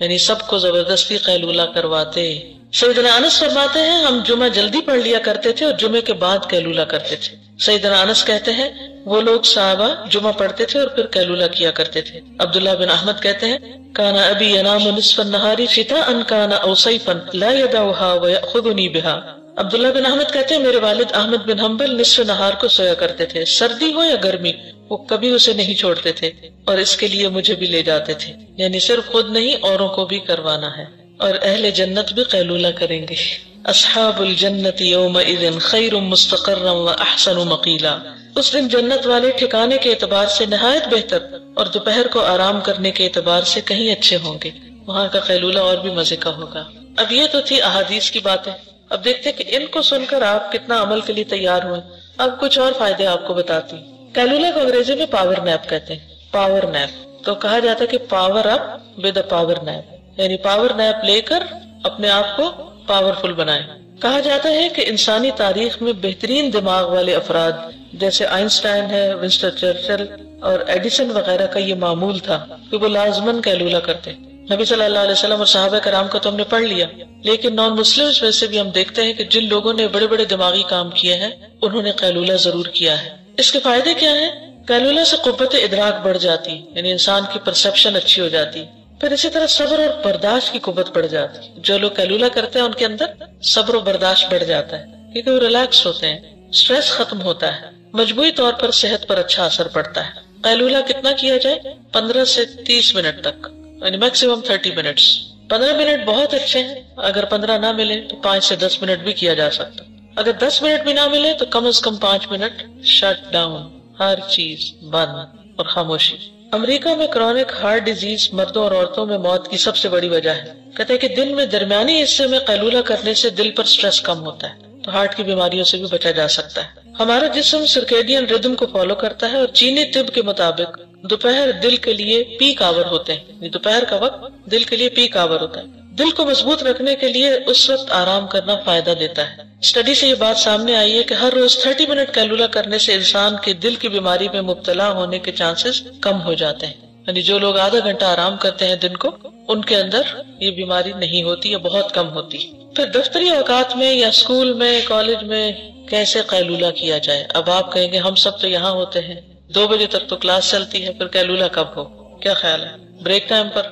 یعنی سب کو زبردستی قیلولہ کرواتے۔ سیدنا انس فرماتے ہیں ہم جمعہ جلدی پڑھ لیا کرتے تھے اور جمعے کے بعد قیلولہ کرتے تھے۔ سیدنا انس کہتے ہیں وہ لوگ صحابہ جمعہ پڑھتے تھے اور پھر قیلولہ کیا کرتے تھے۔ عبداللہ بن احمد کہتے ہیں کان ابی ینام نصف النہار شتاء کان او صیفا لا يدعها ويأخذني بها۔ عبداللہ بن احمد کہتے ہیں میرے والد احمد بن حنبل نصف نہار کو سویا کرتے تھے، سردی ہو یا گرمی وہ کبھی اسے نہیں چھوڑتے تھے اور اس کے لیے مجھے بھی لے جاتے تھے، یعنی صرف خود نہیں اوروں کو بھی کروانا ہے۔ اور اہل جنت بھی قیلولہ کریں گے۔ اصحاب الجنت یومئذ خیر مستقرا واحسن مقیلا، اس دن جنت والے ٹھکانے کے اعتبار سے نہایت بہتر اور دوپہر کو آرام کرنے کے اعتبار سے کہیں اچھے ہوں گے، وہاں کا قیلولہ اور بھی مزے کا ہوگا۔ اب یہ تو تھی احادیث کی باتیں، اب دیکھتے کہ ان کو سن کر آپ کتنا عمل کے لیے تیار ہوئے۔ اب کچھ اور فائدے آپ کو بتاتی۔ قیلولہ کو انگریزی میں پاور نیپ کہتے ہیں، پاور نیپ تو کہا جاتا ہے کہ power up with a power nap, یعنی پاور نیپ لے کر اپنے آپ کو پاورفل بنائیں۔ کہا جاتا ہے کہ انسانی تاریخ میں بہترین دماغ والے افراد جیسے آئنسٹائن ہے، ونسٹن چرچل اور ایڈیسن وغیرہ کا یہ معمول تھا کہ وہ لازماً قیلولہ کرتے۔ نبی صلی اللہ علیہ وسلم اور صحابہ کرام کا تو ہم نے پڑھ لیا، لیکن نان مسلمز میں سے بھی ہم دیکھتے ہیں کہ جن لوگوں نے بڑے بڑے دماغی کام کیے ہیں انہوں نے قیلولہ ضرور کیا ہے۔ اس کے فائدے کیا ہیں؟ قیلولہ سے قوت ادراک بڑھ جاتی، یعنی انسان کی پرسپشن اچھی ہو جاتی۔ پھر اسی طرح صبر اور برداشت کی قوت بڑھ جاتی، جو لوگ قیلولہ کرتے ہیں ان کے اندر صبر و برداشت بڑھ جاتا ہے کیونکہ وہ ریلیکس ہوتے ہیں، سٹریس ختم ہوتا ہے، مجموعی طور پر صحت پر اچھا اثر پڑتا ہے۔ قیلولہ کتنا کیا جائے؟ 15 سے 30 منٹ تک، یعنی میکسیمم 30 منٹس۔ 15 منٹ بہت اچھے ہیں، اگر 15 نہ ملے تو 5 سے 10 منٹ بھی کیا جا سکتا، اگر 10 منٹ بھی نہ ملے تو کم از کم 5 منٹ شٹ ڈاؤن، ہر چیز بند اور خاموشی۔ امریکہ میں کرونک ہارٹ ڈیزیز مردوں اور عورتوں میں موت کی سب سے بڑی وجہ ہے۔ کہتے ہیں کہ دن میں درمیانی حصے میں قیلولہ کرنے سے دل پر سٹریس کم ہوتا ہے تو ہارٹ کی بیماریوں سے بھی بچا جا سکتا ہے۔ ہمارا جسم سرکیڈین ردم کو فالو کرتا ہے اور چینی طب کے مطابق دوپہر دل کے لیے پیک آور ہوتے ہیں، دوپہر کا وقت دل کے لیے پیک آور ہوتا ہے۔ دل کو مضبوط رکھنے کے لیے اس وقت آرام کرنا فائدہ دیتا ہے۔ اسٹڈی سے یہ بات سامنے آئی ہے کہ ہر روز 30 منٹ قیلولہ کرنے سے انسان کے دل کی بیماری میں مبتلا ہونے کے چانسز کم ہو جاتے ہیں، یعنی جو لوگ آدھا گھنٹہ آرام کرتے ہیں دن کو ان کے اندر یہ بیماری نہیں ہوتی یا بہت کم ہوتی۔ پھر دفتری اوقات میں یا اسکول میں، کالج میں کیسے قیلولہ کیا جائے؟ اب آپ کہیں گے ہم سب تو یہاں ہوتے ہیں، 2 بجے تک تو کلاس چلتی ہے، پھر قیلولہ کب ہو؟ کیا خیال ہے؟ بریک ٹائم پر؟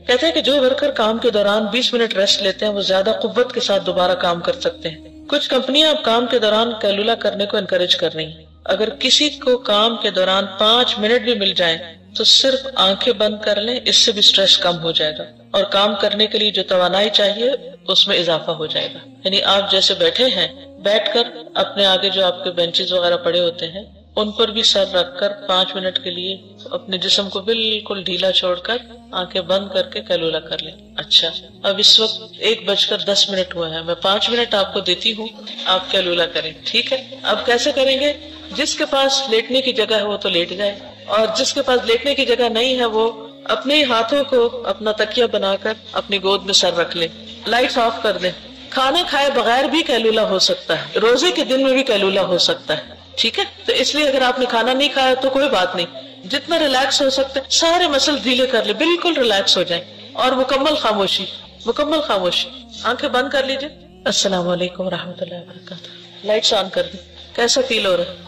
کہتے ہیں کہ جو ورکر کام کے دوران 20 منٹ ریسٹ لیتے ہیں وہ زیادہ قوت کے ساتھ دوبارہ کام کر سکتے ہیں۔ کچھ کمپنیاں اب کام کے دوران قیلولہ کرنے کو انکریج کر رہی ہیں۔ اگر کسی کو کام کے دوران 5 منٹ بھی مل جائیں تو صرف آنکھیں بند کر لیں، اس سے بھی سٹریس کم ہو جائے گا اور کام کرنے کے لیے جو توانائی چاہیے اس میں اضافہ ہو جائے گا. یعنی آپ جیسے بیٹھے ہیں، بیٹھ کر اپنے آگے جو آپ کے بینچز وغیرہ پڑے ہوتے ہیں ان پر بھی سر رکھ کر 5 منٹ کے لیے اپنے جسم کو بالکل ڈھیلا چھوڑ کر آنکھیں بند کر کے کیلولا کر لیں. اچھا، اب اس وقت 1:10 ہوئے ہیں، میں 5 منٹ آپ کو دیتی ہوں، آپ کیلولا کریں. ٹھیک ہے؟ اب کیسے کریں گے؟ جس کے پاس لیٹنے کی جگہ ہے وہ تو لیٹ جائے، اور جس کے پاس لیٹنے کی جگہ نہیں ہے وہ اپنے ہاتھوں کو اپنا تکیہ بنا کر اپنی گود میں سر رکھ لے. لائٹس آف کر دیں. کھانا کھائے بغیر بھی کیلولا ہو سکتا ہے، روزے کے دن میں بھی کیلولا ہو سکتا ہے. ٹھیک ہے؟ تو اس لیے اگر آپ نے کھانا نہیں کھایا تو کوئی بات نہیں، جتنا ریلیکس ہو سکتے سارے مسل ڈھیلے کر لیں، بالکل ریلیکس ہو جائیں، اور مکمل خاموشی، مکمل خاموشی. آنکھیں بند کر لیجیے. السلام علیکم ورحمۃ اللہ وبرکاتہ. لائٹس آن کر دیں. کیسا فیل ہو رہا ہے؟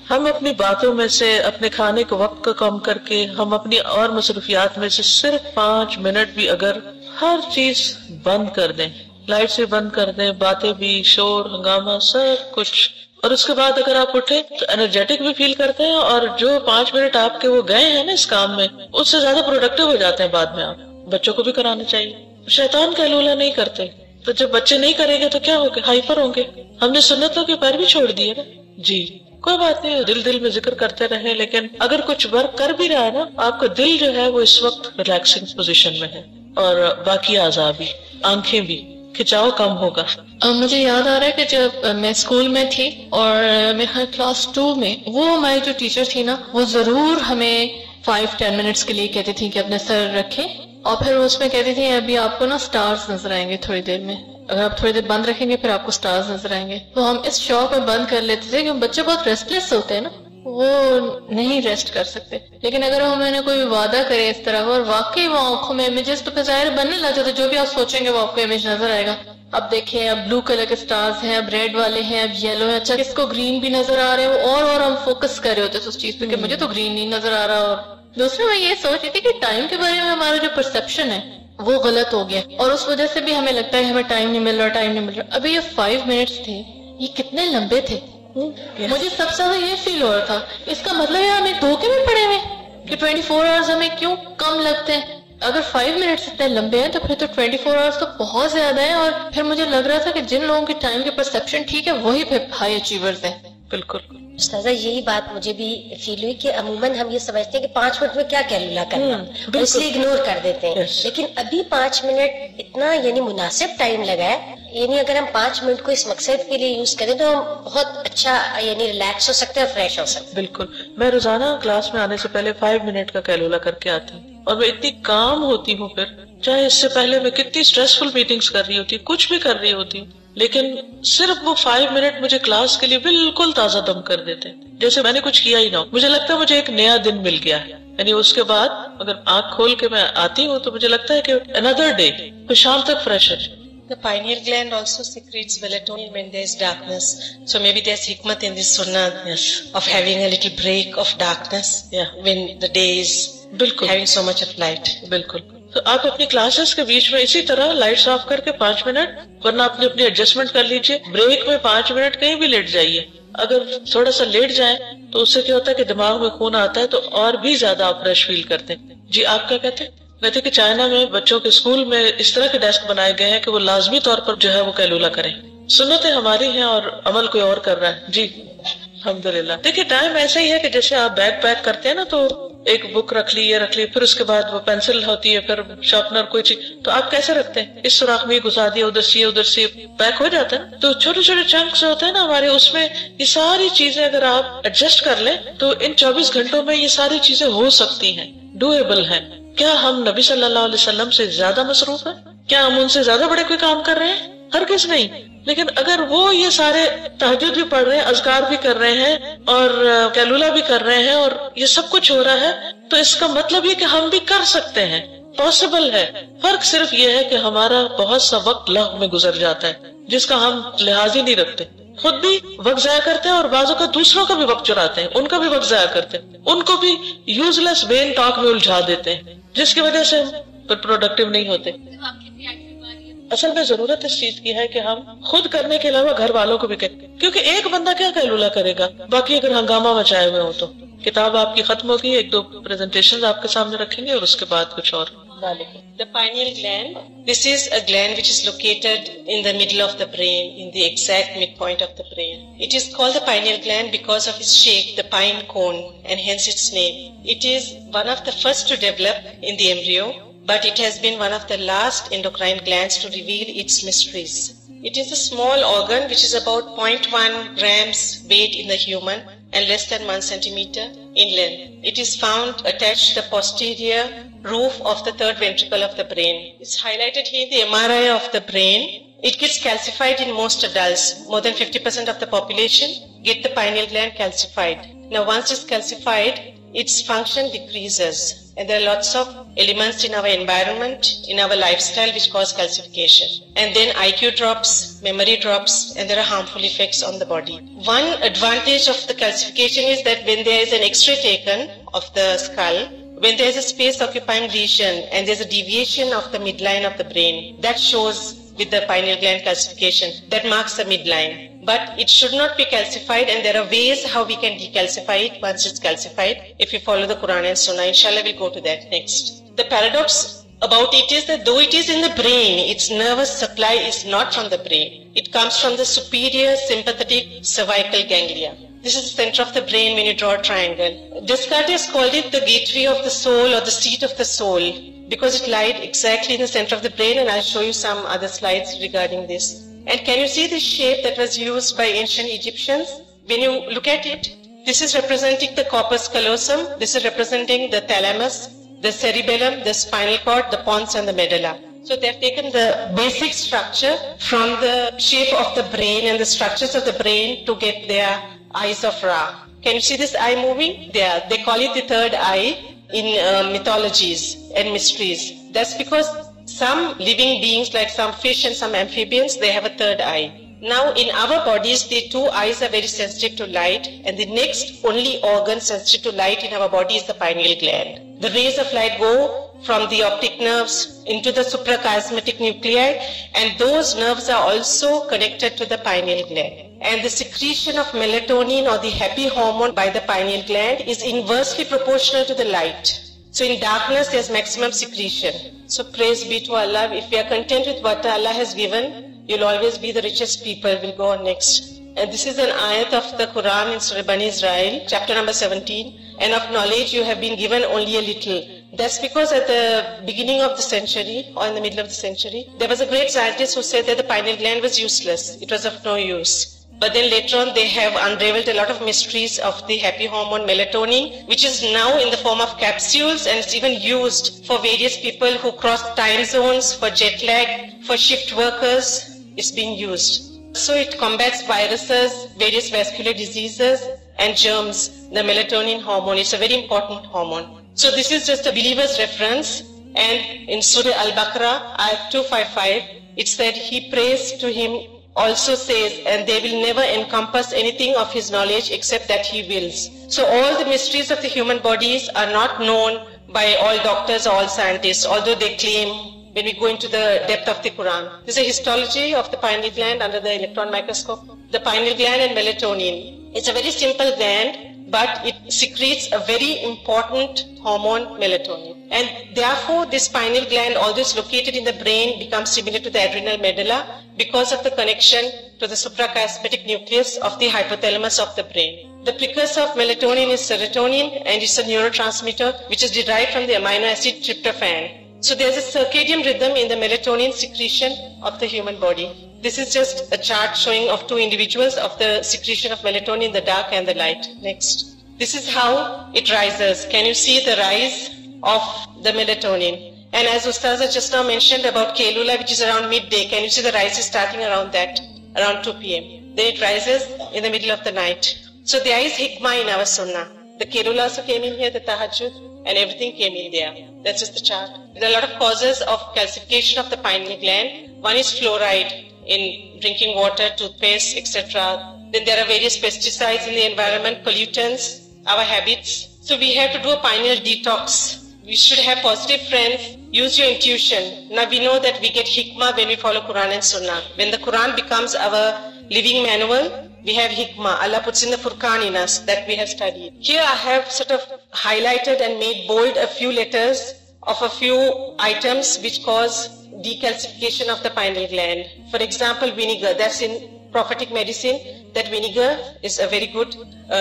ہم اپنی باتوں میں سے، اپنے کھانے کے وقت کو کم کر کے، ہم اپنی اور مصروفیات میں سے صرف 5 منٹ بھی اگر ہر چیز بند کر دیں، لائٹس بھی بند کر دیں، باتیں بھی، شور ہنگامہ سب کچھ، اور اس کے بعد اگر آپ اٹھیں تو انرجیٹک بھی فیل کرتے ہیں، اور جو 5 منٹ آپ کے وہ گئے ہیں نا اس کام میں، اس سے زیادہ پروڈکٹیو ہو جاتے ہیں بعد میں. آپ بچوں کو بھی کرانا چاہیے. شیطان کیلولا نہیں کرتے، تو جب بچے نہیں کریں گے تو کیا ہوگا؟ ہائپر ہوں گے. ہم نے سنتوں کے پیر بھی چھوڑ دیے نا. جی کوئی بات نہیں، دل میں ذکر کرتے رہیں، لیکن اگر کچھ ورک کر بھی رہا ہے نا، آپ کا دل جو ہے وہ اس وقت ریلیکسنگ پوزیشن میں ہے، اور باقی اعضاء بھی، آنکھیں بھی، کھچاؤ کم ہوگا. مجھے یاد آ رہا ہے کہ جب میں اسکول میں تھی اور میرے کلاس 2 میں، وہ ہماری جو ٹیچر تھی نا، وہ ضرور ہمیں 5-10 منٹس کے لیے کہتی تھی کہ اپنے سر رکھیں، اور پھر اس میں کہتی تھی ابھی آپ کو نا سٹارز نظر آئیں گے تھوڑی دیر میں، اگر آپ تھوڑی دیر بند رکھیں گے پھر آپ کو سٹارز نظر آئیں گے. تو ہم اس شوق میں بند کر لیتے تھے کہ بچے بہت ریسٹلیس ہوتے ہیں نا، وہ نہیں ریسٹ کر سکتے. لیکن اگر ہم نے کوئی وعدہ کرے اس طرح اور واقعی وہ آنکھوں میں امیجز، تو پھر ظاہر بننے لگ جاتے، جو بھی آپ سوچیں گے وہ آپ کو امیج نظر آئے گا. اب دیکھیں، اب بلو کلر کے سٹارز ہیں، اب ریڈ والے ہیں، اب یلو ہیں، اچھا کس کو گرین بھی نظر آ رہے ہیں، اور ہم فوکس کر رہے ہوتے تھے اس چیز پہ کہ مجھے تو گرین نہیں نظر آ رہا. اور دوسرا میں یہ سوچ رہی تھی کہ ٹائم کے بارے میں ہمارا جو پرسپشن ہے وہ غلط ہو گیا، اور اس وجہ سے بھی ہمیں لگتا ہے ہمیں ٹائم نہیں مل رہا، ٹائم نہیں مل رہا. ابھی یہ 5 منٹس تھے، یہ کتنے لمبے تھے. مجھے سب سے زیادہ یہ فیل ہو رہا تھا، اس کا مطلب ہے ہمیں دھوکے میں پڑے ہوئے کہ 24 آورز ہمیں کیوں کم لگتے ہیں. اگر 5 منٹس اتنے لمبے ہیں تو پھر تو 24 آورز تو بہت زیادہ ہیں. اور پھر مجھے لگ رہا تھا کہ جن لوگوں کی ٹائم کے پرسپشن ٹھیک ہے وہی پھر ہائی اچیورز ہیں. بالکل استاذہ، یہی بات مجھے بھی فیل ہوئی کہ عموماً ہم یہ سمجھتے ہیں کہ 5 منٹ میں کیا کیلولا کرنا، اس لیے اگنور کر دیتے ہیں. لیکن ابھی 5 منٹ اتنا یعنی مناسب ٹائم لگا ہے، یعنی اگر ہم 5 منٹ کو اس مقصد کے لیے یوز کریں تو ہم بہت اچھا یعنی ریلیکس ہو سکتے ہیں اور فریش ہو سکتے ہیں. بالکل. میں روزانہ کلاس میں آنے سے پہلے 5 منٹ کا کیلولا کر کے آتی ہوں، اور میں اتنی کام ہوتی ہوں، پھر چاہے اس سے پہلے میں کتنی اسٹریسفل میٹنگز کر رہی ہوتی ہوں، کچھ بھی کر رہی ہوتی ہوں، لیکن صرف وہ 5 منٹ مجھے کلاس کے لیے بالکل تازہ دم کر دیتے ہیں، جیسے میں نے کچھ کیا ہی نہ ہو. مجھے لگتا ہے مجھے ایک نیا دن مل گیا ہے. یعنی اس کے بعد اگر آنکھ کھول کے میں آتی ہوں تو مجھے لگتا ہے کہ another day، تو شام تک فریش ہے. The pineal gland also secretes melatonin when there is darkness. So maybe there's hikmat in this sunnah of having a little break of darkness when the day is having so much of light. بالکل. تو آپ اپنی classes کے بیچ میں اسی طرح lights of کر کے 5 منٹ، ورنہ اپنی ایڈجسٹمنٹ کر لیجئے. بریک میں 5 منٹ کہیں بھی لیٹ جائیے. اگر تھوڑا سا لیٹ جائیں تو اس سے کیا ہوتا ہے کہ دماغ میں خون آتا ہے تو اور بھی زیادہ آپ فریش فیل کرتے ہیں. جی آپ کیا کہتے ہیں؟ کہتے کہ چائنا میں بچوں کے اسکول میں اس طرح کے ڈیسک بنائے گئے ہیں کہ وہ لازمی طور پر جو ہے وہ کیلولا کریں. سنتیں ہماری ہیں اور عمل کوئی اور کر رہا ہے. جی الحمدللہ. دیکھیے ٹائم ایسا ہی ہے کہ جیسے آپ بیگ پیک کرتے ہیں نا، تو ایک بک رکھ لی، یہ رکھ لی، پھر اس کے بعد وہ پینسل ہوتی ہے، پھر شارپنر، کوئی چیز، تو آپ کیسے رکھتے ہیں؟ اس سوراخ میں گھسا دیا، ادھر سے پیک ہو جاتا ہے. تو چھوٹے چھوٹے چنکس ہوتے ہیں نا ہمارے، اس میں یہ ساری چیزیں اگر آپ ایڈجسٹ کر لیں تو ان 24 گھنٹوں میں یہ ساری چیزیں ہو سکتی ہیں، ڈویبل ہیں. کیا ہم نبی صلی اللہ علیہ وسلم سے زیادہ مصروف ہیں؟ کیا ہم ان سے زیادہ بڑے کوئی کام کر رہے ہیں؟ ہرگز نہیں. لیکن اگر وہ یہ سارے تہجد بھی پڑھ رہے ہیں، اذکار بھی کر رہے ہیں، اور کیلولا بھی کر رہے ہیں، اور یہ سب کچھ ہو رہا ہے، تو اس کا مطلب یہ کہ ہم بھی کر سکتے ہیں، پاسبل ہے. فرق صرف یہ ہے کہ ہمارا بہت سا وقت لغو میں گزر جاتا ہے جس کا ہم لحاظ ہی نہیں رکھتے. خود بھی وقت ضائع کرتے ہیں اور بعضوں کا دوسروں کا بھی وقت چراتے ہیں، ان کا بھی وقت ضائع کرتے ہیں، ان کو بھی یوز لیس وین ٹاک میں الجھا دیتے ہیں، جس کی وجہ سے ہم پروڈکٹیو نہیں ہوتے. اصل میں ضرورت اس چیز کی ہے کہ ہم خود کرنے کے علاوہ گھر والوں کو بھی کہیں، کیونکہ ایک بندہ کیا قیلولہ کرے گا، باقی اگر ہنگامہ مچائے ہوئے ہو تو. کتاب آپ کی ختم ہوگی، ایک دو پریزنٹیشن آپ کے سامنے رکھیں گے اور اس کے بعد کچھ اور. The pineal gland, this is a gland which is located in the middle of the brain, in the exact midpoint of the brain. It is called the pineal gland because of its shape, the pine cone, and hence its name. It is one of the first to develop in the embryo, but it has been one of the last endocrine glands to reveal its mysteries. It is a small organ which is about 0.1 grams weight in the human and less than 1 centimeter in length. It is found attached to the posterior roof of the third ventricle of the brain. It's highlighted here the MRI of the brain. It gets calcified in most adults. More than 50% of the population get the pineal gland calcified. Now once it's calcified, its function decreases. And there are lots of elements in our environment, in our lifestyle which cause calcification. And then IQ drops, memory drops, and there are harmful effects on the body. One advantage of the calcification is that when there is an X-ray taken of the skull, when there is a space occupying lesion and there is a deviation of the midline of the brain, that shows with the pineal gland calcification, that marks the midline. But it should not be calcified, and there are ways how we can decalcify it once it's calcified if we follow the Quran and Sunnah. Inshallah we'll go to that next. The paradox about it is that though it is in the brain, its nervous supply is not from the brain. It comes from the superior sympathetic cervical ganglia. This is the center of the brain when you draw a triangle. Descartes called it the gateway of the soul or the seat of the soul because it lied exactly in the center of the brain, and I'll show you some other slides regarding this. And can you see the shape that was used by ancient Egyptians? When you look at it, this is representing the corpus callosum, this is representing the thalamus, the cerebellum, the spinal cord, the pons and the medulla. So they have taken the basic structure from the shape of the brain and the structures of the brain to get their eyes of Ra. Can you see this eye moving? There. They call it the third eye in mythologies and mysteries. That's because some living beings like some fish and some amphibians, they have a third eye. Now in our bodies, the two eyes are very sensitive to light, and the next only organ sensitive to light in our body is the pineal gland. The rays of light go from the optic nerves into the suprachiasmatic nuclei, and those nerves are also connected to the pineal gland. And the secretion of melatonin or the happy hormone by the pineal gland is inversely proportional to the light. So in darkness there's maximum secretion. So praise be to Allah. If we are content with what Allah has given, you'll always be the richest people. We'll go on next. And this is an ayat of the Quran in Surah Bani Israel, chapter number 17. And of knowledge you have been given only a little. That's because at the beginning of the century, or in the middle of the century, there was a great scientist who said that the pineal gland was useless. It was of no use. But then later on they have unraveled a lot of mysteries of the happy hormone melatonin, which is now in the form of capsules, and it's even used for various people who cross time zones, for jet lag, for shift workers. It's being used. So it combats viruses, various vascular diseases and germs, the melatonin hormone. It's a very important hormone. So this is just a believer's reference, and in Surah Al-Baqarah, ayat 255, it said, he prays to him also says, and they will never encompass anything of his knowledge except that he wills. So all the mysteries of the human bodies are not known by all doctors or all scientists, although they claim when we go into the depth of the Quran. This is a histology of the pineal gland under the electron microscope. The pineal gland and melatonin. It's a very simple gland, but it secretes a very important hormone, melatonin. And therefore this pineal gland, although it's located in the brain, becomes similar to the adrenal medulla because of the connection to the suprachiasmatic nucleus of the hypothalamus of the brain. The precursor of melatonin is serotonin, and it's a neurotransmitter which is derived from the amino acid tryptophan. So there's a circadian rhythm in the melatonin secretion of the human body. This is just a chart showing of two individuals of the secretion of melatonin in the dark and the light. Next. This is how it rises. Can you see the rise of the melatonin? And as Ustaza just now mentioned about Kailula, which is around midday, can you see the rise is starting around that, around 2 p.m. Then it rises in the middle of the night. So there is hikmah in our sunnah. The Kailula also came in here, the tahajjud, and everything came in there. That's just the chart. There are a lot of causes of calcification of the pineal gland. One is fluoride in drinking water, toothpaste, etc. Then there are various pesticides in the environment, pollutants, our habits. So we have to do a pineal detox. We should have positive friends Use your intuition. Now we know that we get hikmah when we follow Quran and Sunnah. When the Quran becomes our living manual, we have hikmah. Allah puts in the Furqan in us that we have studied. Here I have sort of highlighted and made bold a few letters of a few items which cause decalcification of the pineal gland. For example, vinegar. That's in prophetic medicine, that vinegar is a very good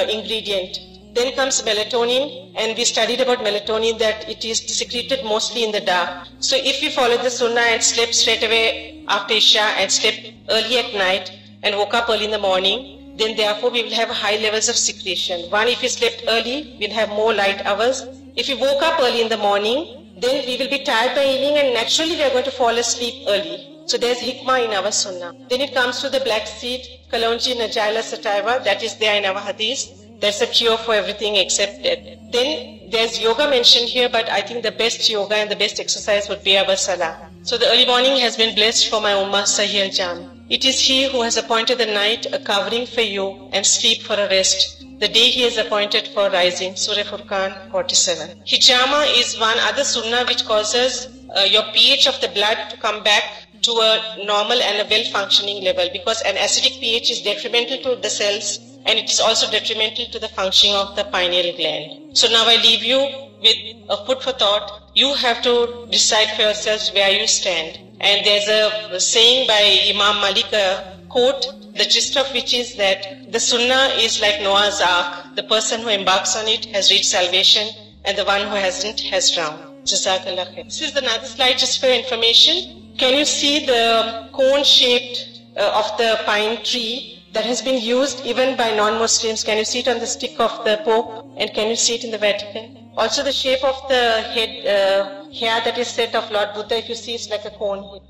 ingredient. Then comes melatonin, and we studied about melatonin that it is secreted mostly in the dark. So if we followed the Sunnah and slept straight away after Isha and slept early at night and woke up early in the morning, then therefore we will have high levels of secretion. One, if we slept early, we'll have more light hours. If we woke up early in the morning, then we will be tired by evening and naturally we are going to fall asleep early. So there's hikmah in our Sunnah. Then it comes to the black seed, Kalonji Najila Sativa, that is there in our hadith. That's a cure for everything except death. Then there's yoga mentioned here, but I think the best yoga and the best exercise would be our salah. So the early morning has been blessed for my ummah, Sahih al-Jam. It is He who has appointed the night a covering for you and sleep for a rest. The day He has appointed for rising. Surah Furqan 47. Hijama is one other sunnah which causes your pH of the blood to come back to a normal and a well-functioning level, because an acidic pH is detrimental to the cells and it is also detrimental to the functioning of the pineal gland. So now I leave you with a food for thought. You have to decide for yourselves where you stand. And there's a saying by Imam Malik, a quote, the gist of which is that the Sunnah is like Noah's Ark. The person who embarks on it has reached salvation and the one who hasn't has drowned. Jazakallah khair. This is another slide just for information. Can you see the cone-shaped of the pine tree that has been used even by non-Muslims? Can you see it on the stick of the Pope? And can you see it in the Vatican? Also the shape of the head hair that is set of Lord Buddha, if you see, it's like a cone.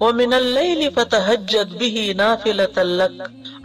وَمِنَ اللَّيْلِ فَتَهَجَّدْ بِهِ نَافِلَةً لَكَ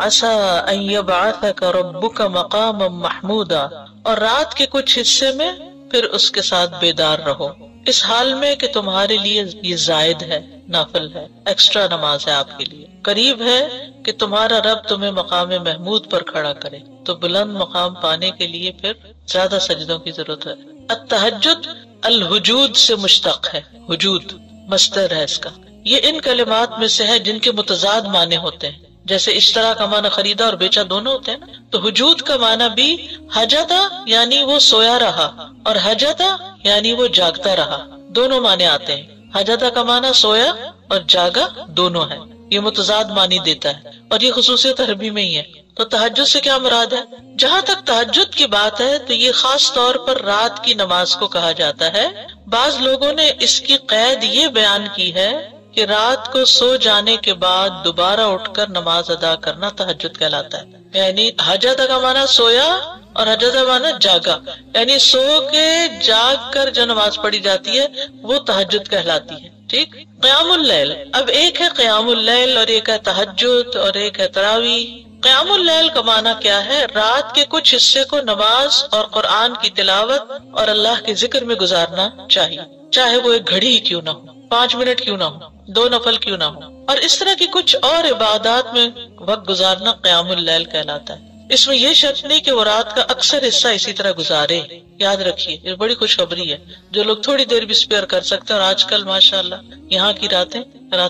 عَسَىٰ أَن يَبْعَثَكَ رَبُّكَ مَقَامًا مَحْمُودًا، اور رات کے کچھ حصے میں پھر اس کے ساتھ بیدار رہو، اس حال میں کہ تمہارے لیے یہ زائد ہے، نافل ہے، ایکسٹرا نماز ہے آپ کے لیے، قریب ہے کہ تمہارا رب تمہیں مقام محمود پر کھڑا کرے۔ تو بلند مقام پانے کے لیے پھر زیادہ سجدوں کی ضرورت ہے۔ التہجد الحجود سے مشتق ہے، حجود مصدر ہے اس کا۔ یہ ان کلمات میں سے ہے جن کے متضاد معنی ہوتے ہیں، جیسے اشترا کا معنی خریدا اور بیچا دونوں ہوتے ہیں نا، تو حجود کا معنی بھی حجدا یعنی وہ سویا رہا، اور حجدا یعنی وہ جاگتا رہا، دونوں معنی آتے ہیں۔ حجدا کا معنی سویا اور جاگا دونوں ہے، یہ متضاد معنی دیتا ہے، اور یہ خصوصیت عربی میں ہی ہے۔ تو تہجد سے کیا مراد ہے؟ جہاں تک تہجد کی بات ہے تو یہ خاص طور پر رات کی نماز کو کہا جاتا ہے۔ بعض لوگوں نے اس کی قید یہ بیان کی ہے کہ رات کو سو جانے کے بعد دوبارہ اٹھ کر نماز ادا کرنا تہجد کہلاتا ہے، یعنی حجد کا معنی سویا اور حجد کا معنی جاگا، یعنی سو کے جاگ کر جو نماز پڑھی جاتی ہے وہ تہجد کہلاتی ہے۔ ٹھیک، قیام اللیل، اب ایک ہے قیام اللیل اور ایک ہے تہجد اور ایک ہے تراویح۔ قیام اللیل کا معنی کیا ہے؟ رات کے کچھ حصے کو نماز اور قرآن کی تلاوت اور اللہ کے ذکر میں گزارنا چاہیے، چاہے وہ ایک گھڑی ہی کیوں نہ ہو، 5 منٹ کیوں نہ ہو، 2 نفل کیوں نہ ہو، اور اس طرح کی کچھ اور عبادات میں وقت گزارنا قیام اللیل کہلاتا ہے۔ اس میں یہ شرط نہیں کہ وہ رات کا اکثر حصہ اسی طرح گزارے، یاد رکھیے یہ بڑی خوشخبری ہے، جو لوگ تھوڑی دیر بھی اسپیئر کر سکتے ہیں، اور آج کل ماشاءاللہ یہاں کی راتیں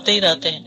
ہی راتیں ہیں،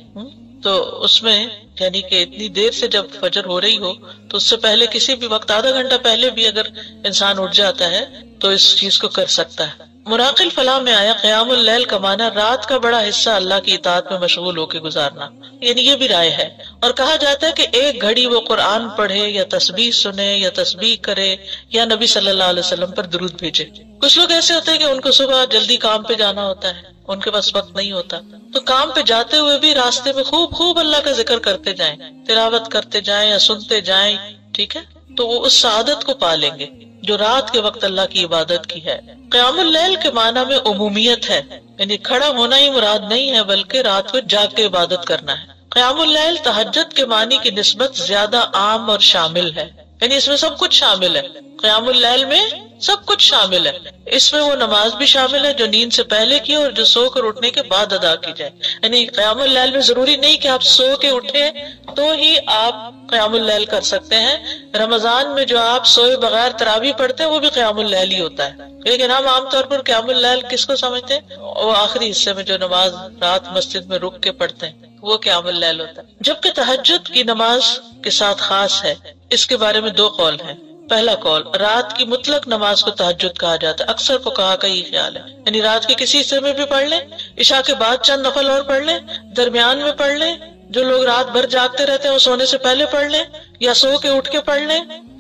تو اس میں یعنی کہ اتنی دیر سے جب فجر ہو رہی ہو تو اس سے پہلے کسی بھی وقت آدھا گھنٹہ پہلے بھی اگر انسان اٹھ جاتا ہے تو اس چیز کو کر سکتا ہے۔ مراق الفلاح میں آیا قیام اللیل کا معنی رات کا بڑا حصہ اللہ کی اطاعت میں مشغول ہو کے گزارنا، یعنی یہ بھی رائے ہے، اور کہا جاتا ہے کہ ایک گھڑی وہ قرآن پڑھے یا تسبیح سنے یا تسبیح کرے یا نبی صلی اللہ علیہ وسلم پر درود بھیجے۔ کچھ لوگ ایسے ہوتے ہیں کہ ان کو صبح جلدی کام پہ جانا ہوتا ہے، ان کے پاس وقت نہیں ہوتا، تو کام پہ جاتے ہوئے بھی راستے میں خوب اللہ کا ذکر کرتے جائیں، تلاوت کرتے جائیں یا سنتے جائیں، ٹھیک ہے، تو وہ اس سعادت کو پا لیں گے جو رات کے وقت اللہ کی عبادت کی ہے۔ قیام اللیل کے معنی میں عمومیت ہے، یعنی کھڑا ہونا ہی مراد نہیں ہے بلکہ رات کو جاگ کے عبادت کرنا ہے۔ قیام اللیل تہجد کے معنی کی نسبت زیادہ عام اور شامل ہے، یعنی اس میں سب کچھ شامل ہے، قیام اللیل میں سب کچھ شامل ہے، اس میں وہ نماز بھی شامل ہے جو نیند سے پہلے کی اور جو سو کر اٹھنے کے بعد ادا کی جائے، یعنی قیام اللیل میں ضروری نہیں کہ آپ سو کے اٹھیں تو ہی آپ قیام اللیل کر سکتے ہیں۔ رمضان میں جو آپ سوئے بغیر تراویح پڑھتے ہیں وہ بھی قیام اللیل ہی ہوتا ہے، لیکن ہم عام طور پر قیام اللیل کس کو سمجھتے ہیں؟ وہ آخری حصے میں جو نماز رات مسجد میں رک کے پڑھتے ہیں وہ قیام اللیل ہوتا ہے، جبکہ تہجد کی نماز کے ساتھ خاص ہے۔ اس کے بارے میں 2 قول ہیں۔ پہلا قول، رات کی مطلق نماز کو تہجد کہا جاتا ہے، اکثر فقہا کا یہ خیال ہے، یعنی رات کے کسی حصے میں بھی پڑھ لیں، عشاء کے بعد چند نفل اور پڑھ لیں، درمیان میں پڑھ لیں، جو لوگ رات بھر جاگتے رہتے ہیں وہ سونے سے پہلے پڑھ لیں یا سو کے اٹھ کے پڑھ لیں،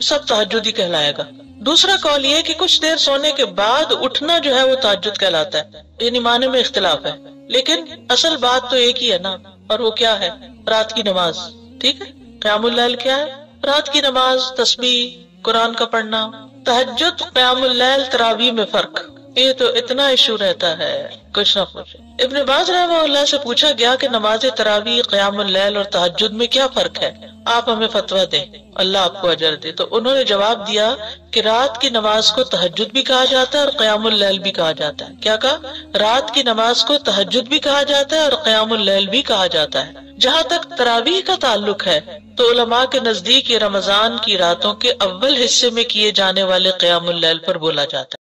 سب تہجد ہی کہلائے گا۔ دوسرا قول یہ کہ کچھ دیر سونے کے بعد اٹھنا جو ہے وہ تہجد کہلاتا ہے، یعنی معنی میں اختلاف ہے، لیکن اصل بات تو ایک ہی ہے نا، اور وہ کیا ہے؟ رات کی نماز۔ ٹھیک ہے، قیام اللیل کیا ہے؟ رات کی نماز، تسبیح، قرآن کا پڑھنا۔ تہجد، قیام اللیل، تراویح میں فرق، یہ تو اتنا ایشو رہتا ہے کچھ نہ کچھ۔ ابن باز رحمہ اللہ سے پوچھا گیا کہ نماز تراویح، قیام اللیل اور تہجد میں کیا فرق ہے، آپ ہمیں فتویٰ دیں، اللہ آپ کو اجر دے۔ تو انہوں نے جواب دیا کہ رات کی نماز کو تہجد بھی کہا جاتا ہے اور قیام اللیل بھی کہا جاتا ہے۔ کیا کہا؟ رات کی نماز کو تہجد بھی کہا جاتا ہے اور قیام اللیل بھی کہا جاتا ہے۔ جہاں تک تراویح کا تعلق ہے تو علماء کے نزدیک یہ رمضان کی راتوں کے اول حصے میں کیے جانے والے قیام اللیل پر بولا جاتا ہے۔